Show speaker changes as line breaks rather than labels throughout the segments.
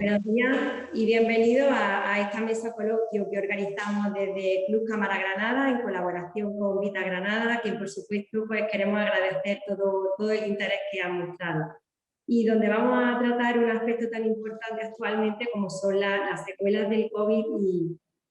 Buenos días y bienvenidos a esta mesa coloquio que organizamos desde Club Cámara Granada en colaboración con Vita Granada, que por supuesto pues, queremos agradecer todo el interés que han mostrado. Y donde vamos a tratar un aspecto tan importante actualmente como son las secuelas del COVID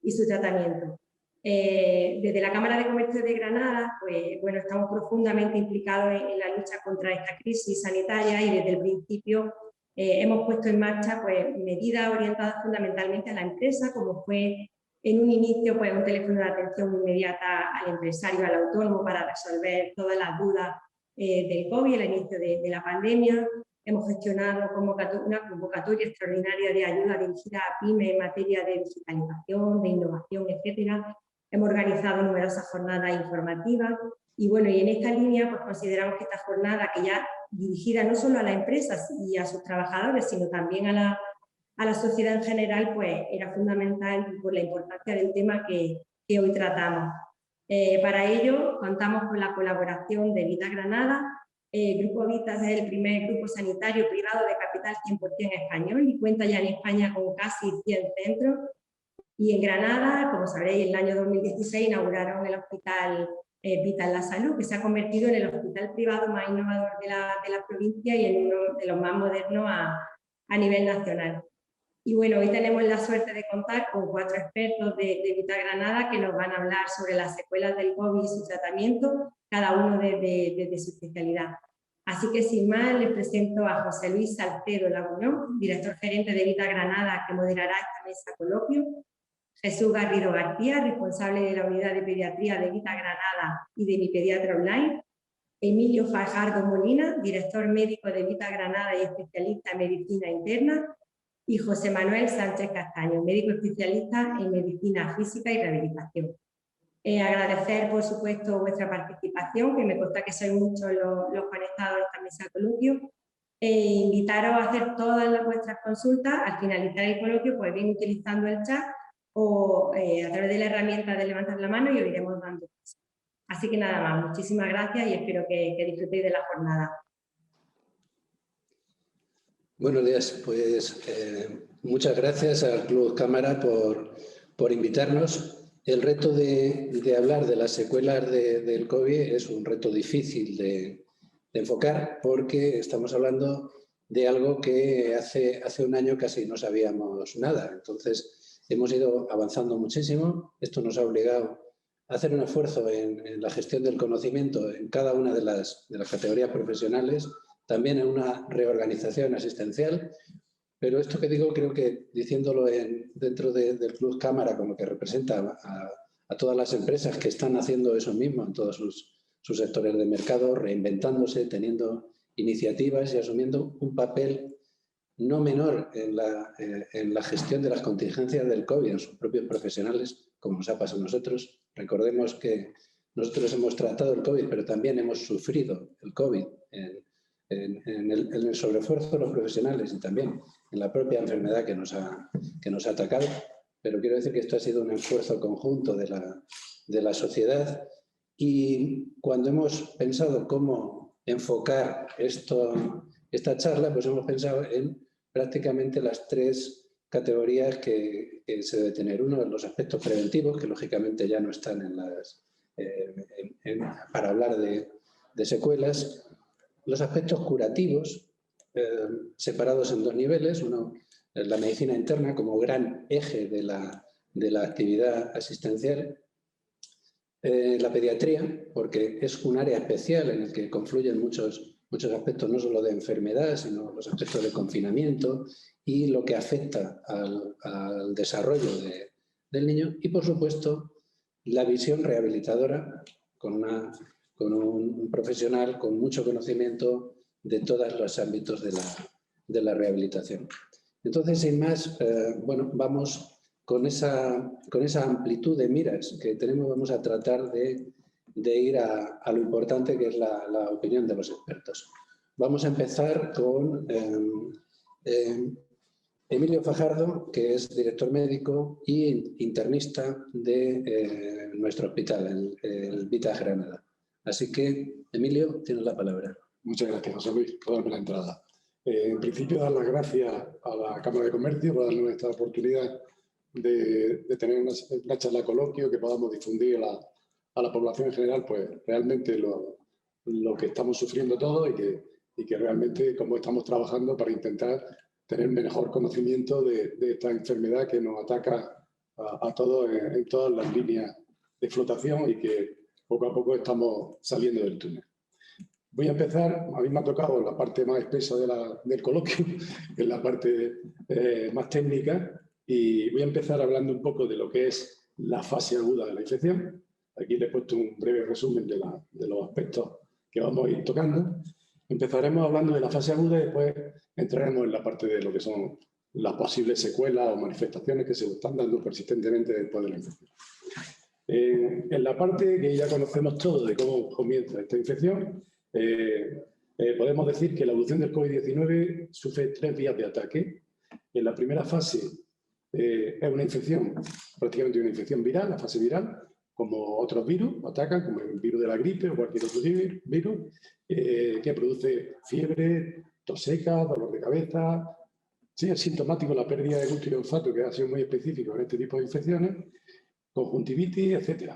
y su tratamiento. Desde la Cámara de Comercio de Granada, pues, bueno, estamos profundamente implicados en la lucha contra esta crisis sanitaria y desde el principio hemos puesto en marcha pues, medidas orientadas fundamentalmente a la empresa, como fue en un inicio pues, un teléfono de atención inmediata al empresario, al autónomo, para resolver todas las dudas del COVID, el inicio de la pandemia. Hemos gestionado una convocatoria extraordinaria de ayuda dirigida a pymes en materia de digitalización, de innovación, etcétera. Hemos organizado numerosas jornadas informativas y bueno, y en esta línea pues consideramos que esta jornada, que ya dirigida no solo a las empresas y a sus trabajadores, sino también a la sociedad en general, pues era fundamental por la importancia del tema que hoy tratamos. Para ello contamos con la colaboración de Vita Granada. Grupo Vita es el primer grupo sanitario privado de capital 100% español y cuenta ya en España con casi 100 centros. Y en Granada, como sabréis, en el año 2016 inauguraron el Hospital Vita en la Salud, que se ha convertido en el hospital privado más innovador de la provincia y en uno de los más modernos a nivel nacional. Y bueno, hoy tenemos la suerte de contar con 4 expertos de Vita Granada que nos van a hablar sobre las secuelas del COVID y su tratamiento, cada uno desde su especialidad. Así que sin más, les presento a José Luis Salcedo Laguñón, director gerente de Vita Granada, que moderará esta mesa coloquio. Jesús Garrido García, responsable de la unidad de pediatría de Vita Granada y de Mi Pediatra Online. Emilio Fajardo Molina, director médico de Vita Granada y especialista en medicina interna. Y José Manuel Sánchez Castaño, médico especialista en medicina física y rehabilitación. Agradecer, por supuesto, vuestra participación, que me consta que sois muchos los conectados a esta mesa de coloquio. Invitaros a hacer todas vuestras consultas al finalizar el coloquio, pues bien utilizando el chat o a través de la herramienta de levantar la mano y os iremos dando paso. Así que nada más, muchísimas gracias y espero que disfrutéis de la jornada.
Buenos días, pues muchas gracias al Club Cámara por invitarnos. El reto de hablar de las secuelas del COVID es un reto difícil de enfocar porque estamos hablando de algo que hace un año casi no sabíamos nada. Entonces hemos ido avanzando muchísimo. Esto nos ha obligado a hacer un esfuerzo en la gestión del conocimiento en cada una de las categorías profesionales, también en una reorganización asistencial, pero esto que digo creo que diciéndolo dentro del Club Cámara como que representa a todas las empresas que están haciendo eso mismo en todos sus sectores de mercado, reinventándose, teniendo iniciativas y asumiendo un papel no menor en la gestión de las contingencias del COVID en sus propios profesionales, como nos ha pasado a nosotros. Recordemos que nosotros hemos tratado el COVID, pero también hemos sufrido el COVID en el sobreesfuerzo de los profesionales y también en la propia enfermedad que nos ha atacado. Pero quiero decir que esto ha sido un esfuerzo conjunto de la sociedad y cuando hemos pensado cómo enfocar esta charla, pues hemos pensado en prácticamente las 3 categorías que se debe tener. Uno, los aspectos preventivos, que lógicamente ya no están para hablar de secuelas. Los aspectos curativos, separados en 2 niveles. Uno, la medicina interna como gran eje de la actividad asistencial. La pediatría, porque es un área especial en el que confluyen muchos aspectos, no solo de enfermedad, sino los aspectos de confinamiento y lo que afecta al desarrollo del niño. Y, por supuesto, la visión rehabilitadora con un profesional con mucho conocimiento de todos los ámbitos de la rehabilitación. Entonces, sin más, bueno, vamos con esa amplitud de miras que tenemos, vamos a tratar de ir a lo importante que es la opinión de los expertos. Vamos a empezar con Emilio Fajardo, que es director médico e internista de nuestro hospital, el Vita Granada. Así que, Emilio, tienes la palabra.
Muchas gracias, José Luis, por darme la entrada. En principio, dar las gracias a la Cámara de Comercio por darnos esta oportunidad de tener una charla coloquio que podamos difundir a la población en general, pues realmente lo que estamos sufriendo todos y que realmente cómo estamos trabajando para intentar tener mejor conocimiento de esta enfermedad que nos ataca a todos en todas las líneas de flotación y que poco a poco estamos saliendo del túnel. Voy a empezar, a mí me ha tocado la parte más espesa del coloquio, que es la parte más técnica, y voy a empezar hablando un poco de lo que es la fase aguda de la infección. Aquí le he puesto un breve resumen de los aspectos que vamos a ir tocando. Empezaremos hablando de la fase aguda y después entraremos en la parte de lo que son las posibles secuelas o manifestaciones que se están dando persistentemente después de la infección. En la parte que ya conocemos todos de cómo comienza esta infección, podemos decir que la evolución del COVID-19 sufre 3 vías de ataque. En la primera fase es una infección, prácticamente una infección viral, la fase viral, como otros virus atacan, como el virus de la gripe o cualquier otro virus, que produce fiebre, tos seca, dolor de cabeza. Sí, es sintomático la pérdida de gusto y olfato, que ha sido muy específico en este tipo de infecciones, conjuntivitis, etc.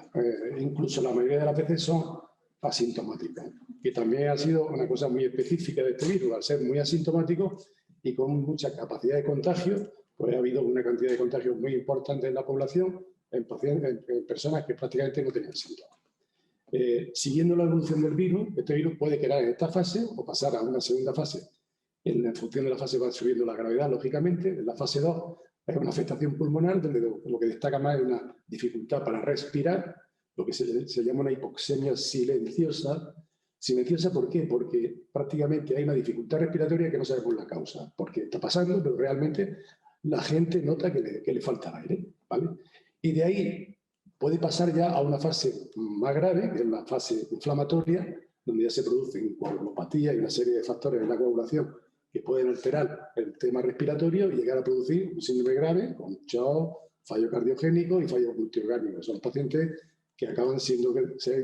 Incluso la mayoría de las veces son asintomáticas, que también ha sido una cosa muy específica de este virus, al ser muy asintomático y con mucha capacidad de contagio, pues ha habido una cantidad de contagios muy importante en la población, en personas que prácticamente no tenían síntomas. Siguiendo la evolución del virus, este virus puede quedar en esta fase o pasar a una segunda fase. En función de la fase va subiendo la gravedad, lógicamente. En la fase 2 es una afectación pulmonar, donde lo que destaca más es una dificultad para respirar, lo que se llama una hipoxemia silenciosa. ¿Silenciosa por qué? Porque prácticamente hay una dificultad respiratoria que no sabemos la causa. ¿Por qué está pasando? Pero realmente la gente nota que le falta aire, ¿vale? Y de ahí puede pasar ya a una fase más grave, que es la fase inflamatoria, donde ya se producen coagulopatía y una serie de factores en la coagulación que pueden alterar el tema respiratorio y llegar a producir un síndrome grave con shock, fallo cardiogénico y fallo multiorgánico. Son pacientes que acaban siendo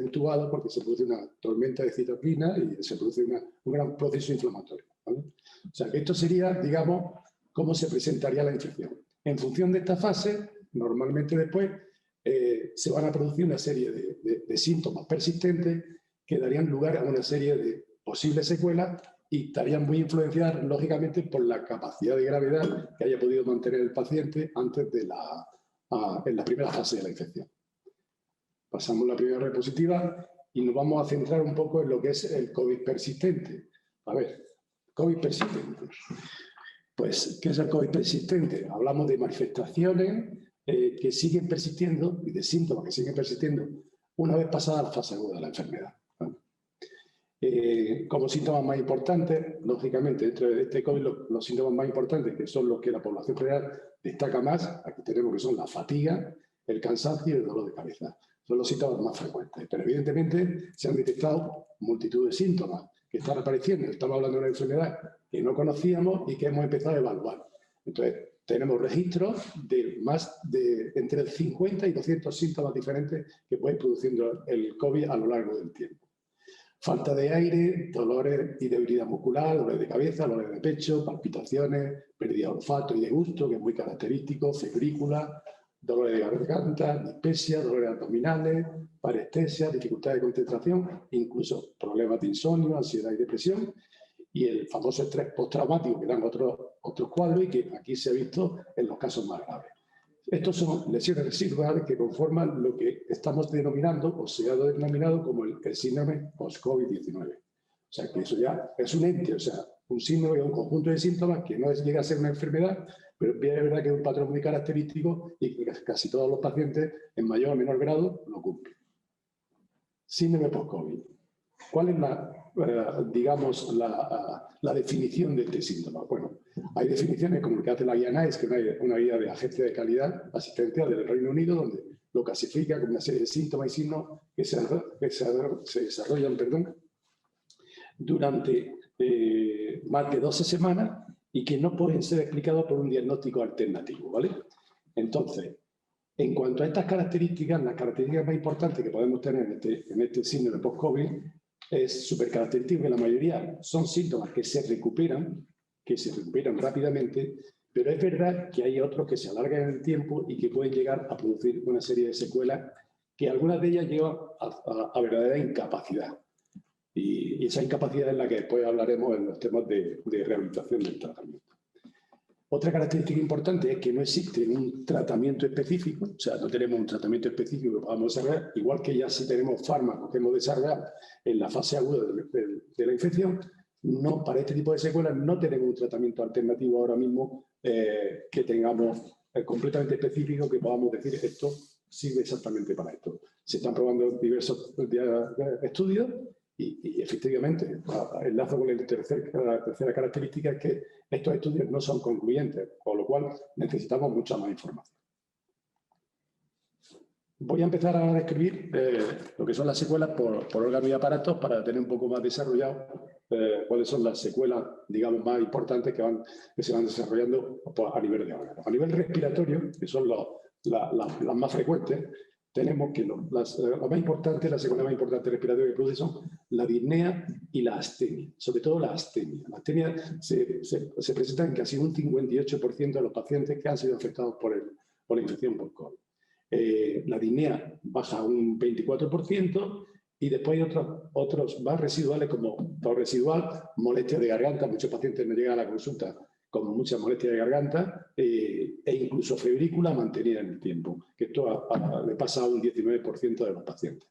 intubados porque se produce una tormenta de citocina y se produce un gran proceso inflamatorio, ¿vale? O sea, que esto sería, digamos, cómo se presentaría la infección. En función de esta fase, normalmente después se van a producir una serie de síntomas persistentes que darían lugar a una serie de posibles secuelas y estarían muy influenciadas, lógicamente, por la capacidad de gravedad que haya podido mantener el paciente antes de en la primera fase de la infección. Pasamos la primera diapositiva y nos vamos a centrar un poco en lo que es el COVID persistente. A ver, COVID persistente. Pues, ¿qué es el COVID persistente? Hablamos de manifestaciones que siguen persistiendo y de síntomas que siguen persistiendo una vez pasada la fase aguda de la enfermedad. Como síntomas más importantes, lógicamente, dentro de este COVID, los síntomas más importantes, que son los que la población general destaca más, aquí tenemos que son la fatiga, el cansancio y el dolor de cabeza. Son los síntomas más frecuentes. Pero evidentemente se han detectado multitud de síntomas que están apareciendo. Estamos hablando de una enfermedad que no conocíamos y que hemos empezado a evaluar. Entonces, tenemos registros de más de entre 50 y 200 síntomas diferentes que pueden ir produciendo el COVID a lo largo del tiempo. Falta de aire, dolores y debilidad muscular, dolores de cabeza, dolores de pecho, palpitaciones, pérdida de olfato y de gusto, que es muy característico, febrícula, dolores de garganta, dispepsia, dolores abdominales, parestesia, dificultad de concentración, incluso problemas de insomnio, ansiedad y depresión, y el famoso estrés postraumático, que dan otros cuadros y que aquí se ha visto en los casos más graves. Estos son lesiones residuales que conforman lo que estamos denominando, o se ha denominado como el síndrome post-COVID-19. O sea, que eso ya es un ente, o sea, un síndrome o un conjunto de síntomas que no llega a ser una enfermedad, pero es verdad que es un patrón muy característico y que casi todos los pacientes, en mayor o menor grado, lo cumplen. Síndrome post-COVID. ¿Cuál es digamos, la definición de este síntoma? Bueno, hay definiciones como el que hace la guía NICE, que es una guía de agencia de calidad asistencial del Reino Unido, donde lo clasifica como una serie de síntomas y signos que se desarrollan durante más de 12 semanas y que no pueden ser explicados por un diagnóstico alternativo, ¿vale? Entonces, en cuanto a estas características, las características más importantes que podemos tener en este síndrome post-COVID es súper característico que la mayoría son síntomas que se recuperan que se recuperan rápidamente, pero es verdad que hay otros que se alargan en el tiempo y que pueden llegar a producir una serie de secuelas que algunas de ellas llevan a verdadera incapacidad. Y esa incapacidad es la que después hablaremos en los temas de rehabilitación del tratamiento. Otra característica importante es que no existe un tratamiento específico, o sea, no tenemos un tratamiento específico que podamos desarrollar, igual que ya sí tenemos fármacos que hemos desarrollado en la fase aguda de la infección. No, para este tipo de secuelas no tenemos un tratamiento alternativo ahora mismo que tengamos completamente específico, que podamos decir esto sirve exactamente para esto. Se están probando diversos estudios y efectivamente, enlazo con la tercera característica, es que estos estudios no son concluyentes, con lo cual necesitamos mucha más información. Voy a empezar a describir lo que son las secuelas por órganos y aparatos para tener un poco más desarrollado cuáles son las secuelas, digamos, más importantes que se van desarrollando a nivel de órganos. A nivel respiratorio, que son las más frecuentes, tenemos que las secuelas más importantes respiratorias que producen son la disnea y la astenia, sobre todo la astenia. La astenia se presenta en casi un 58% de los pacientes que han sido afectados por la infección por COVID. La disnea baja un 24% y después hay otros más residuales como tos residual, molestia de garganta. Muchos pacientes no llegan a la consulta con mucha molestia de garganta e incluso febrícula mantenida en el tiempo, que esto le pasa a un 19% de los pacientes.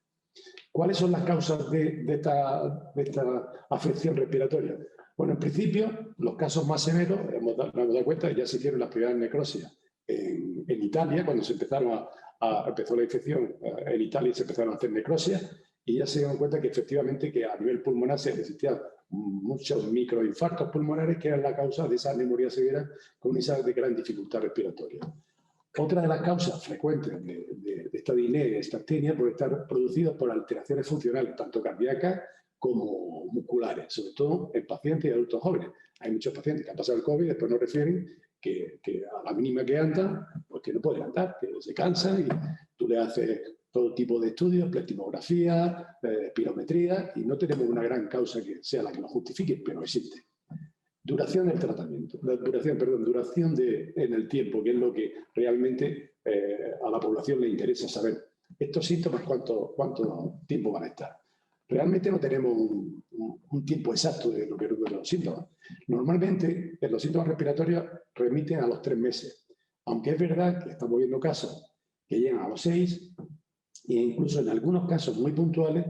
¿Cuáles son las causas de esta afección respiratoria? Bueno, en principio, los casos más severos, nos hemos dado cuenta que ya se hicieron las primeras necrosias en Italia, cuando empezó la infección en Italia, se empezaron a hacer necrosias y ya se dieron cuenta que efectivamente que a nivel pulmonar se existían muchos microinfartos pulmonares que eran la causa de esa neumonía severa con esa de gran dificultad respiratoria. Otra de las causas frecuentes de esta disnea y de esta astenia puede estar producidas por alteraciones funcionales, tanto cardíacas como musculares, sobre todo en pacientes y adultos jóvenes. Hay muchos pacientes que han pasado el COVID y después nos refieren que a la mínima que andan, pues que no pueden andar, que se cansan y tú le haces todo tipo de estudios, plastimografía, espirometría, y no tenemos una gran causa que sea la que lo justifique, pero existe. Duración del tratamiento, duración en el tiempo, que es lo que realmente a la población le interesa saber. Estos síntomas, ¿cuánto tiempo van a estar? Realmente no tenemos un tiempo exacto de lo que duran los síntomas. Normalmente, los síntomas respiratorios remiten a los 3 meses, aunque es verdad que estamos viendo casos que llegan a los 6 e incluso en algunos casos muy puntuales,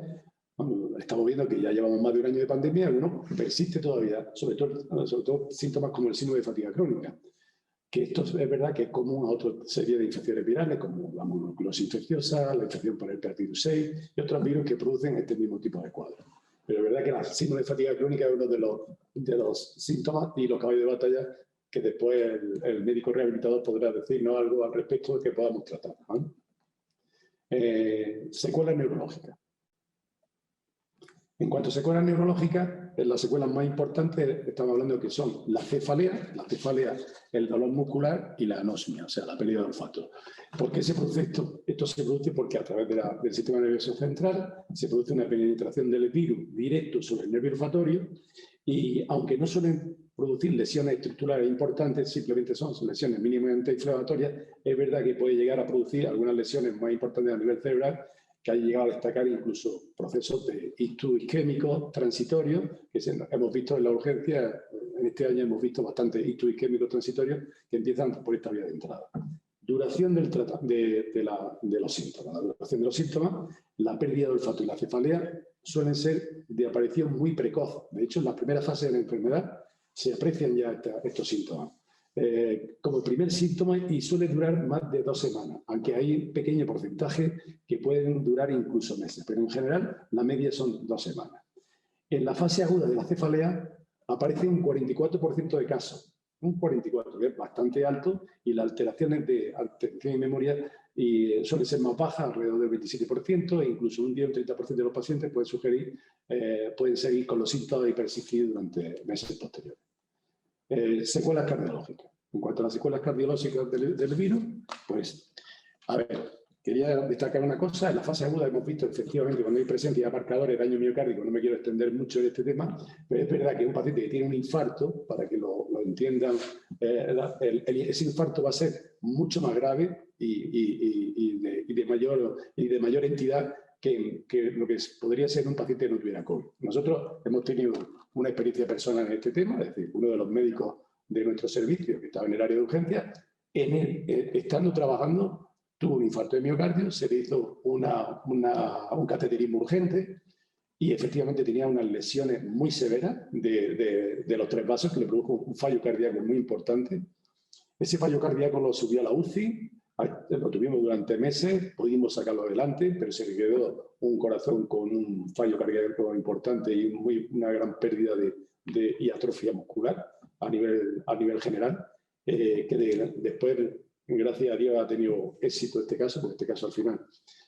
estamos viendo que ya llevamos más de un año de pandemia, algunos persiste todavía, sobre todo síntomas como el síndrome de fatiga crónica, que esto es verdad que es común a otra serie de infecciones virales, como la mononucleosis infecciosa, la infección por el hepatitis 6 y otros virus que producen este mismo tipo de cuadros. Pero es verdad que la síndrome de fatiga crónica es uno de los síntomas y los caballos de batalla que después el médico rehabilitador podrá decirnos algo al respecto que podamos tratar, ¿no? Secuelas neurológicas. En cuanto a secuelas neurológicas, las secuelas más importantes estamos hablando de que son la cefalea, el dolor muscular y la anosmia, o sea, la pérdida de olfato. ¿Por qué se produce esto? Esto se produce porque a través del sistema nervioso central se produce una penetración del virus directo sobre el nervio olfatorio y aunque no suelen producir lesiones estructurales importantes, simplemente son lesiones mínimamente inflamatorias, es verdad que puede llegar a producir algunas lesiones más importantes a nivel cerebral que han llegado a destacar incluso procesos de ictus isquémicos transitorios, que hemos visto en la urgencia, en este año hemos visto bastantes ictus isquémicos transitorios que empiezan por esta vía de entrada. Duración de los síntomas. La duración de los síntomas, la pérdida de olfato y la cefalea suelen ser de aparición muy precoz. De hecho, en las primeras fases de la enfermedad se aprecian ya estos síntomas. Como primer síntoma y suele durar más de 2 semanas, aunque hay un pequeño porcentaje que pueden durar incluso meses, pero en general la media son 2 semanas. En la fase aguda de la cefalea aparece un 44% de casos, un 44%, que es bastante alto, y las alteraciones de atención y memoria suelen ser más bajas, alrededor del 27%, e incluso un 10 o 30% de los pacientes pueden seguir con los síntomas y persistir durante meses posteriores. Secuelas cardiológicas. En cuanto a las secuelas cardiológicas del virus, pues, a ver, quería destacar una cosa. En la fase aguda hemos visto efectivamente cuando hay presencia de marcadores de daño miocárdico, no me quiero extender mucho en este tema, pero es verdad que un paciente que tiene un infarto, para que lo entiendan, ese infarto va a ser mucho más grave y de mayor entidad que lo que podría ser un paciente que no tuviera COVID. Nosotros hemos tenido una experiencia personal en este tema, es decir, uno de los médicos de nuestro servicio que estaba en el área de urgencia, estando trabajando, tuvo un infarto de miocardio, se le hizo un cateterismo urgente y efectivamente tenía unas lesiones muy severas de los 3 vasos que le produjo un fallo cardíaco muy importante. Ese fallo cardíaco lo subió a la UCI, lo tuvimos durante meses, pudimos sacarlo adelante, pero se le quedó un corazón con un fallo cardíaco importante y una gran pérdida y atrofia muscular a nivel general, que después, gracias a Dios, ha tenido éxito este caso, porque este caso al final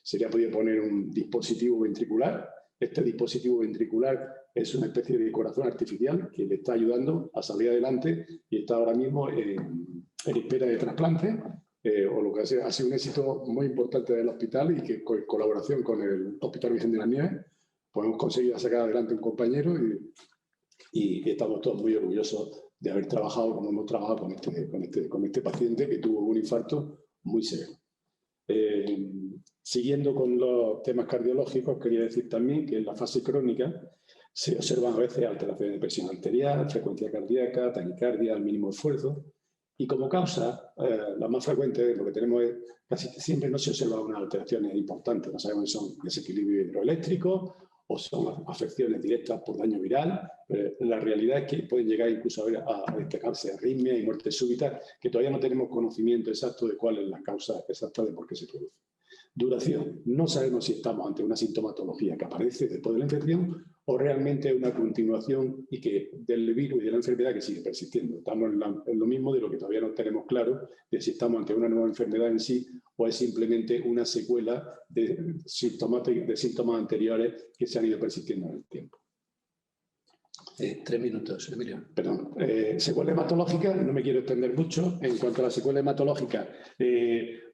se le ha podido poner un dispositivo ventricular. Este dispositivo ventricular es una especie de corazón artificial que le está ayudando a salir adelante y está ahora mismo en espera de trasplante, o lo que ha sido un éxito muy importante del hospital y que en colaboración con el Hospital Virgen de las Nieves pues hemos conseguido sacar adelante un compañero y estamos todos muy orgullosos de haber trabajado como hemos trabajado con este paciente que tuvo un infarto muy severo. Siguiendo con los temas cardiológicos, quería decir también que en la fase crónica se observan a veces alteraciones de presión arterial, frecuencia cardíaca, taquicardia al mínimo esfuerzo. Y como causa, la más frecuente, lo que tenemos es casi siempre no se observan unas alteraciones importantes. No sabemos si son desequilibrio hidroeléctrico o son afecciones directas por daño viral. Pero la realidad es que pueden llegar incluso a destacarse arritmias y muertes súbitas, que todavía no tenemos conocimiento exacto de cuál es la causa exacta de por qué se produce. Duración. No sabemos si estamos ante una sintomatología que aparece después de la infección o realmente una continuación del virus y de la enfermedad que sigue persistiendo. Estamos en lo mismo de lo que todavía no tenemos claro de si estamos ante una nueva enfermedad en sí o es simplemente una secuela de síntomas anteriores que se han ido persistiendo en el tiempo.
3 minutos, Emilio.
Perdón. Secuela hematológica, no me quiero extender mucho. En cuanto a la secuela hematológica,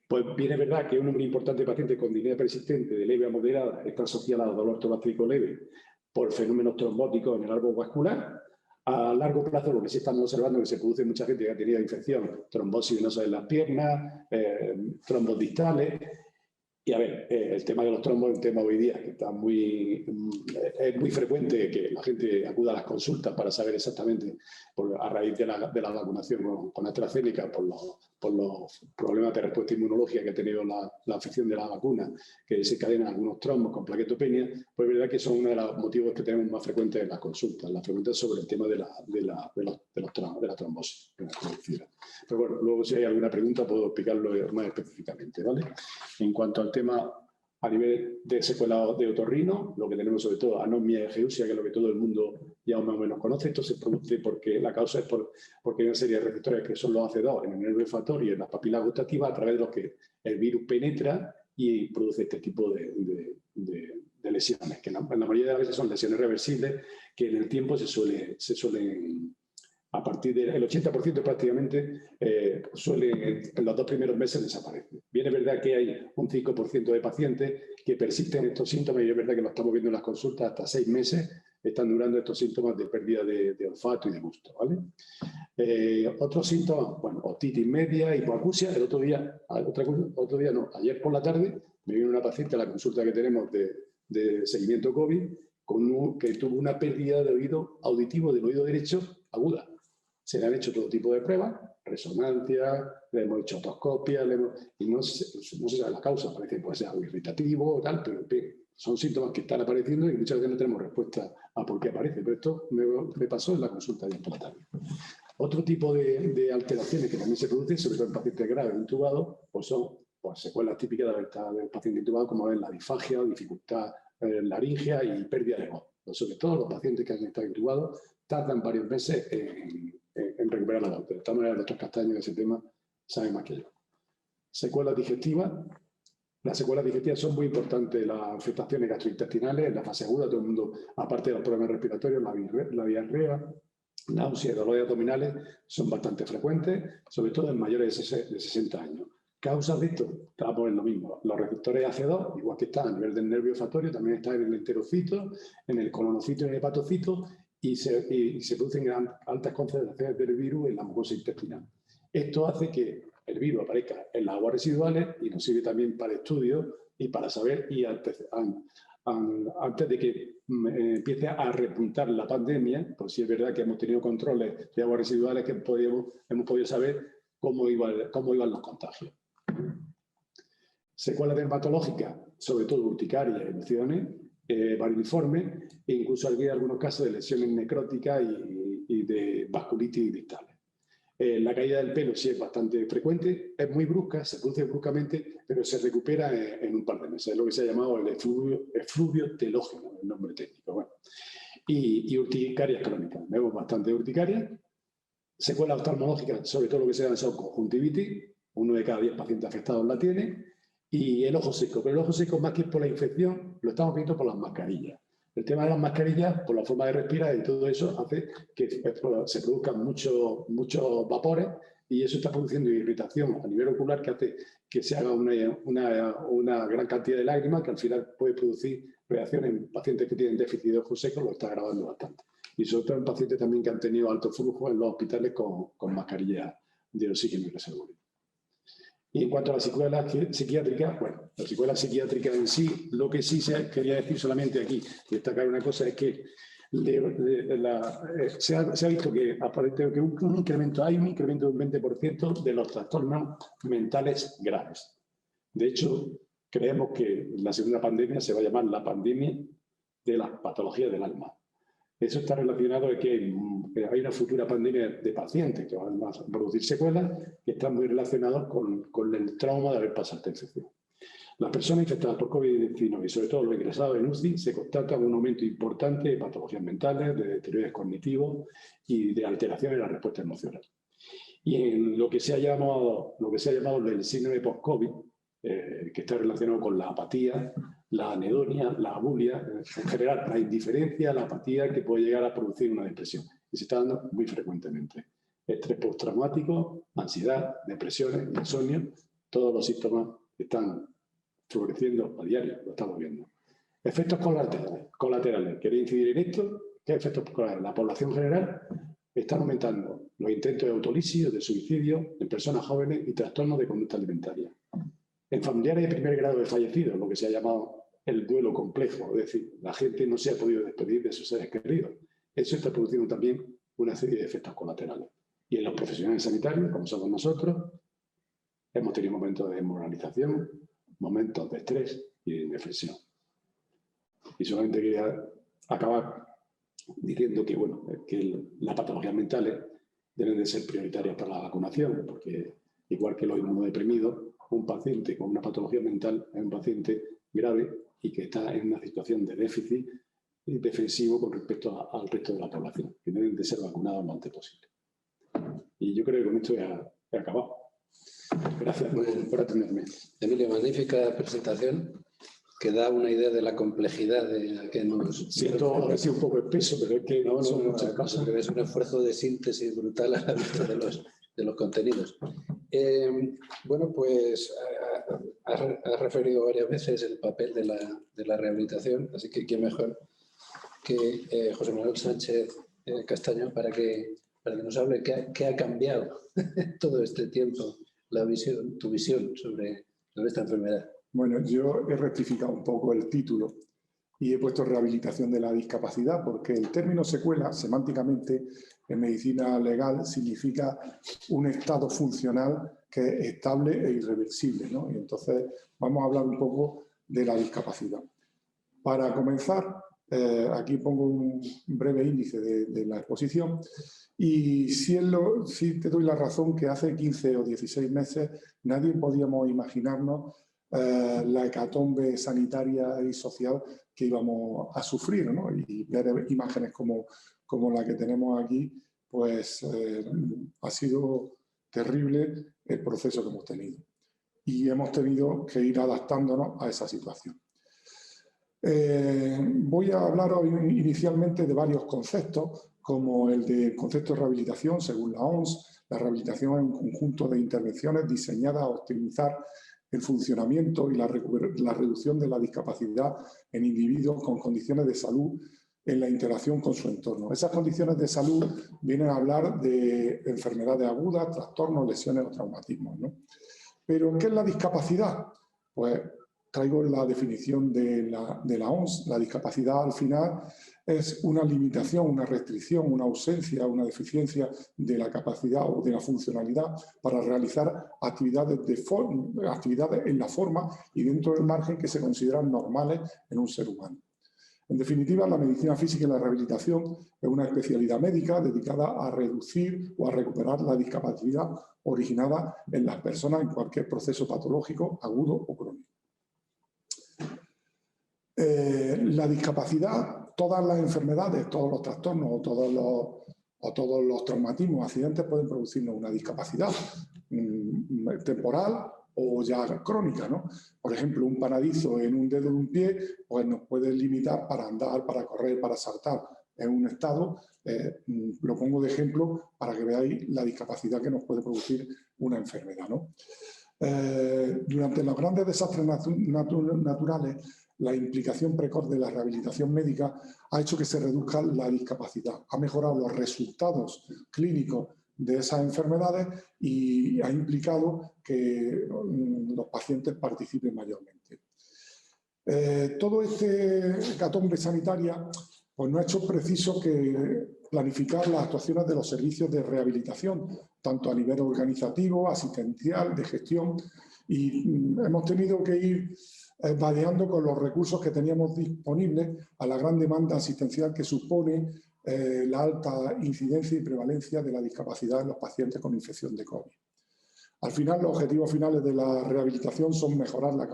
pues bien es verdad que un número importante de pacientes con disnea persistente de leve a moderada está asociada al dolor torácico leve por fenómenos trombóticos en el árbol vascular. A largo plazo lo que sí estamos observando es que se produce mucha gente que ha tenido infección, trombosis venosa en las piernas, trombos distales. Y a ver, el tema de los trombos es un tema hoy día que está es muy frecuente que la gente acuda a las consultas para saber exactamente, a raíz de la vacunación con AstraZeneca, por los problemas de respuesta inmunológica que ha tenido la afección de la vacuna, que desencadenan algunos trombos con plaquetopenia, pues es verdad que son uno de los motivos que tenemos más frecuentes en las consultas, las preguntas sobre el tema de la trombosis. Pero bueno, luego si hay alguna pregunta puedo explicarlo más específicamente, ¿vale? En cuanto al tema a nivel de secuela de otorrino, lo que tenemos sobre todo anomia egeusia, que es lo que todo el mundo ya más o menos conoce. Esto se produce porque la causa es porque hay una serie de receptores que son los AC2 en el nervio olfatorio y en las papilas gustativas a través de los que el virus penetra y produce este tipo de lesiones, que en la mayoría de las veces son lesiones reversibles que en el tiempo se suelen a partir del 80% prácticamente en los 2 primeros meses desaparecen. Bien es verdad que hay un 5% de pacientes que persisten estos síntomas y es verdad que lo estamos viendo en las consultas hasta 6 meses están durando estos síntomas de pérdida de olfato y de gusto, ¿vale? Otros síntomas, bueno, otitis media, hipoacusia. Ayer por la tarde me vino una paciente a la consulta que tenemos de seguimiento COVID que tuvo una pérdida de oído auditivo del oído derecho aguda. Se le han hecho todo tipo de pruebas, resonancia, le hemos hecho otoscopia, y no se sabe la causa. Parece que puede ser algo irritativo o tal, pero son síntomas que están apareciendo y muchas veces no tenemos respuesta a por qué aparece. Pero esto me pasó en la consulta de esta tarde. Otro tipo de alteraciones que también se producen, sobre todo en pacientes graves intubados, pues son secuelas típicas del paciente intubado, como es la disfagia, dificultad laringea y pérdida de voz. Sobre todo los pacientes que han estado intubados tardan varios meses en recuperar la voz. Pero de esta manera, los doctor Castaño de ese tema saben más que yo. Secuelas digestivas. Las secuelas digestivas son muy importantes. Las afectaciones gastrointestinales en la fase aguda, todo el mundo, aparte de los problemas respiratorios, la diarrea, náuseas y dolores abdominales son bastante frecuentes, sobre todo en mayores de 60 años. Causas de esto, estamos en lo mismo. Los receptores AC2, igual que están a nivel del nervio olfatorio, también están en el enterocito, en el colonocito y en el hepatocito, y se producen altas concentraciones del virus en la mucosa intestinal. Esto hace que el virus aparezca en las aguas residuales y nos sirve también para estudios y para saber, y antes de que empiece a repuntar la pandemia, pues sí es verdad que hemos tenido controles de aguas residuales que hemos podido saber cómo iban los contagios. Secuelas dermatológicas, sobre todo urticarias, erupciones, varioliformes e incluso había algunos casos de lesiones necróticas y de vasculitis distales. La caída del pelo sí es bastante frecuente, es muy brusca, se produce bruscamente, pero se recupera en un par de meses. Es lo que se ha llamado el efluvio telógeno, el nombre técnico. Bueno. Y urticarias crónicas. Vemos bastante urticaria. Secuelas oftalmológicas, sobre todo lo que se llama son conjuntivitis, 1 de cada 10 pacientes afectados la tiene, y el ojo seco. Pero el ojo seco, más que por la infección, lo estamos viendo por las mascarillas. El tema de las mascarillas, por la forma de respirar y todo eso, hace que se produzcan muchos vapores y eso está produciendo irritación a nivel ocular que hace que se haga una gran cantidad de lágrimas que al final puede producir reacciones en pacientes que tienen déficit de ojo seco, lo está agravando bastante. Y sobre todo en pacientes también que han tenido alto flujo en los hospitales con mascarillas de oxígeno y reservorio. Y en cuanto a las secuelas psiquiátricas, bueno, las secuelas psiquiátricas en sí, lo que sí quería decir solamente aquí, destacar una cosa, es que se ha visto que aparece que hay un incremento de un 20% de los trastornos mentales graves. De hecho, creemos que la segunda pandemia se va a llamar la pandemia de las patologías del alma. Eso está relacionado con que hay una futura pandemia de pacientes que van a producir secuelas que están muy relacionados con el trauma de haber pasado esta infección. Las personas infectadas por COVID-19 y sobre todo los ingresados en UCI se constata un aumento importante de patologías mentales, de deterioros cognitivos y de alteraciones en la respuesta emocional. Y en lo que se ha llamado el síndrome post-COVID, que está relacionado con la apatía, la anedonia, la abulia, en general la indiferencia, la apatía que puede llegar a producir una depresión. Y se está dando muy frecuentemente. Estrés postraumático, ansiedad, depresiones, insomnio, todos los síntomas están floreciendo a diario, lo estamos viendo. Efectos colaterales. ¿Queréis incidir en esto? ¿Qué efectos colaterales? La población general está aumentando los intentos de autolesión, de suicidio en personas jóvenes y trastornos de conducta alimentaria. En familiares de primer grado de fallecidos, lo que se ha llamado el duelo complejo, es decir, la gente no se ha podido despedir de sus seres queridos. Eso está produciendo también una serie de efectos colaterales. Y en los profesionales sanitarios, como somos nosotros, hemos tenido momentos de desmoralización, momentos de estrés y de indefensión. Y solamente quería acabar diciendo que, bueno, que las patologías mentales deben de ser prioritarias para la vacunación, porque igual que los inmunodeprimidos, un paciente con una patología mental es un paciente grave y que está en una situación de déficit defensivo con respecto al resto de la población, que deben de ser vacunados lo antes posible. Y yo creo que con esto he acabado. Gracias por atenderme.
Emilio, magnífica presentación que da una idea de la complejidad de la que nos...
Siento haber sido un poco espeso, pero es que son muchas cosas.
Es un esfuerzo de síntesis brutal a la vista de los contenidos. Bueno, pues has referido varias veces el papel de la rehabilitación, así que qué mejor que José Manuel Sánchez Castaño para que nos hable qué ha cambiado todo este tiempo tu visión sobre esta enfermedad.
Bueno, yo he rectificado un poco el título y he puesto rehabilitación de la discapacidad porque el término secuela, semánticamente, en medicina legal, significa un estado funcional que es estable e irreversible, ¿no? Y entonces vamos a hablar un poco de la discapacidad. Para comenzar, aquí pongo un breve índice de la exposición y sí te doy la razón que hace 15 o 16 meses nadie podíamos imaginarnos la hecatombe sanitaria y social que íbamos a sufrir, ¿no? Y ver imágenes como la que tenemos aquí, pues ha sido terrible el proceso que hemos tenido. Y hemos tenido que ir adaptándonos a esa situación. Voy a hablar hoy inicialmente de varios conceptos, como el del concepto de rehabilitación, según la OMS. La rehabilitación es un conjunto de intervenciones diseñadas a optimizar el funcionamiento y la reducción de la discapacidad en individuos con condiciones de salud en la interacción con su entorno. Esas condiciones de salud vienen a hablar de enfermedades agudas, trastornos, lesiones o traumatismos, ¿no? Pero, ¿qué es la discapacidad? Pues traigo la definición de la OMS. La discapacidad, al final, es una limitación, una restricción, una ausencia, una deficiencia de la capacidad o de la funcionalidad para realizar actividades en la forma y dentro del margen que se consideran normales en un ser humano. En definitiva, la medicina física y la rehabilitación es una especialidad médica dedicada a reducir o a recuperar la discapacidad originada en las personas en cualquier proceso patológico, agudo o crónico. La discapacidad, todas las enfermedades, todos los trastornos o todos los traumatismos, accidentes pueden producirnos una discapacidad temporal o ya crónica, ¿no? Por ejemplo, un panadizo en un dedo de un pie pues nos puede limitar para andar, para correr, para saltar en un estado. Lo pongo de ejemplo para que veáis la discapacidad que nos puede producir una enfermedad, ¿no? Durante los grandes desastres naturales, la implicación precoz de la rehabilitación médica ha hecho que se reduzca la discapacidad, ha mejorado los resultados clínicos de esas enfermedades y ha implicado que los pacientes participen mayormente. Todo este hecatombe sanitaria pues nos ha hecho preciso que planificar las actuaciones de los servicios de rehabilitación, tanto a nivel organizativo, asistencial, de gestión, y hemos tenido que ir vadeando con los recursos que teníamos disponibles a la gran demanda asistencial que supone la alta incidencia y prevalencia de la discapacidad en los pacientes con infección de COVID. Al final, los objetivos finales de la rehabilitación son mejorar la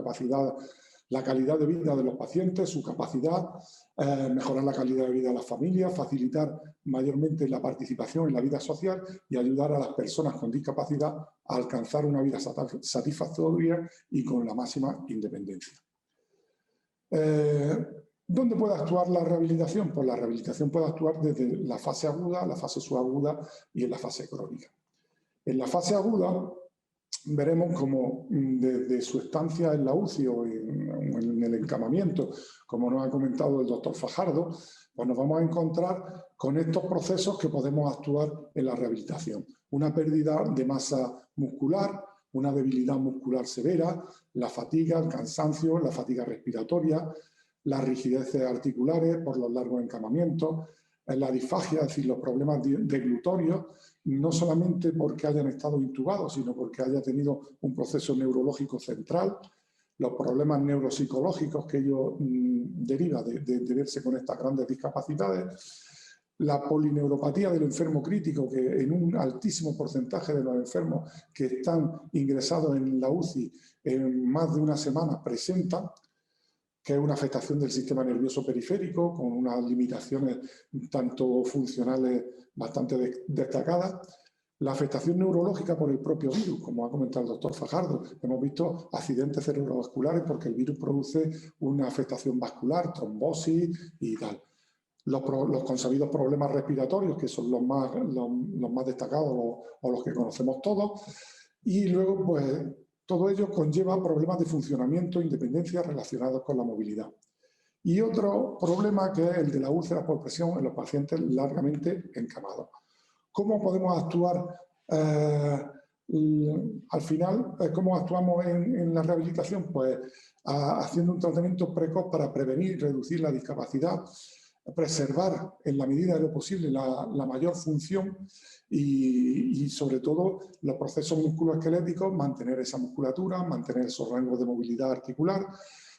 calidad de vida de los pacientes, su capacidad, mejorar la calidad de vida de las familias, facilitar mayormente la participación en la vida social y ayudar a las personas con discapacidad a alcanzar una vida satisfactoria y con la máxima independencia. ¿Dónde puede actuar la rehabilitación? Pues la rehabilitación puede actuar desde la fase aguda, la fase subaguda y en la fase crónica. En la fase aguda veremos como desde su estancia en la UCI o en el encamamiento, como nos ha comentado el doctor Fajardo, pues nos vamos a encontrar con estos procesos que podemos actuar en la rehabilitación. Una pérdida de masa muscular, una debilidad muscular severa, la fatiga, el cansancio, la fatiga respiratoria, las rigideces articulares por los largos encamamientos, la disfagia, es decir, los problemas deglutorios, no solamente porque hayan estado intubados, sino porque haya tenido un proceso neurológico central, los problemas neuropsicológicos que ello deriva de verse con estas grandes discapacidades, la polineuropatía del enfermo crítico, que en un altísimo porcentaje de los enfermos que están ingresados en la UCI en más de una semana presentan, que es una afectación del sistema nervioso periférico con unas limitaciones tanto funcionales bastante destacadas. La afectación neurológica por el propio virus, como ha comentado el doctor Fajardo. Hemos visto accidentes cerebrovasculares porque el virus produce una afectación vascular, trombosis y tal. Los consabidos problemas respiratorios, que son los más destacados o los que conocemos todos. Y luego, pues, todo ello conlleva problemas de funcionamiento e independencia relacionados con la movilidad. Y otro problema que es el de la úlcera por presión en los pacientes largamente encamados. ¿Cómo podemos actuar al final? ¿Cómo actuamos en la rehabilitación? Pues haciendo un tratamiento precoz para prevenir y reducir la discapacidad, preservar en la medida de lo posible la mayor función y sobre todo los procesos musculoesqueléticos, mantener esa musculatura, mantener esos rangos de movilidad articular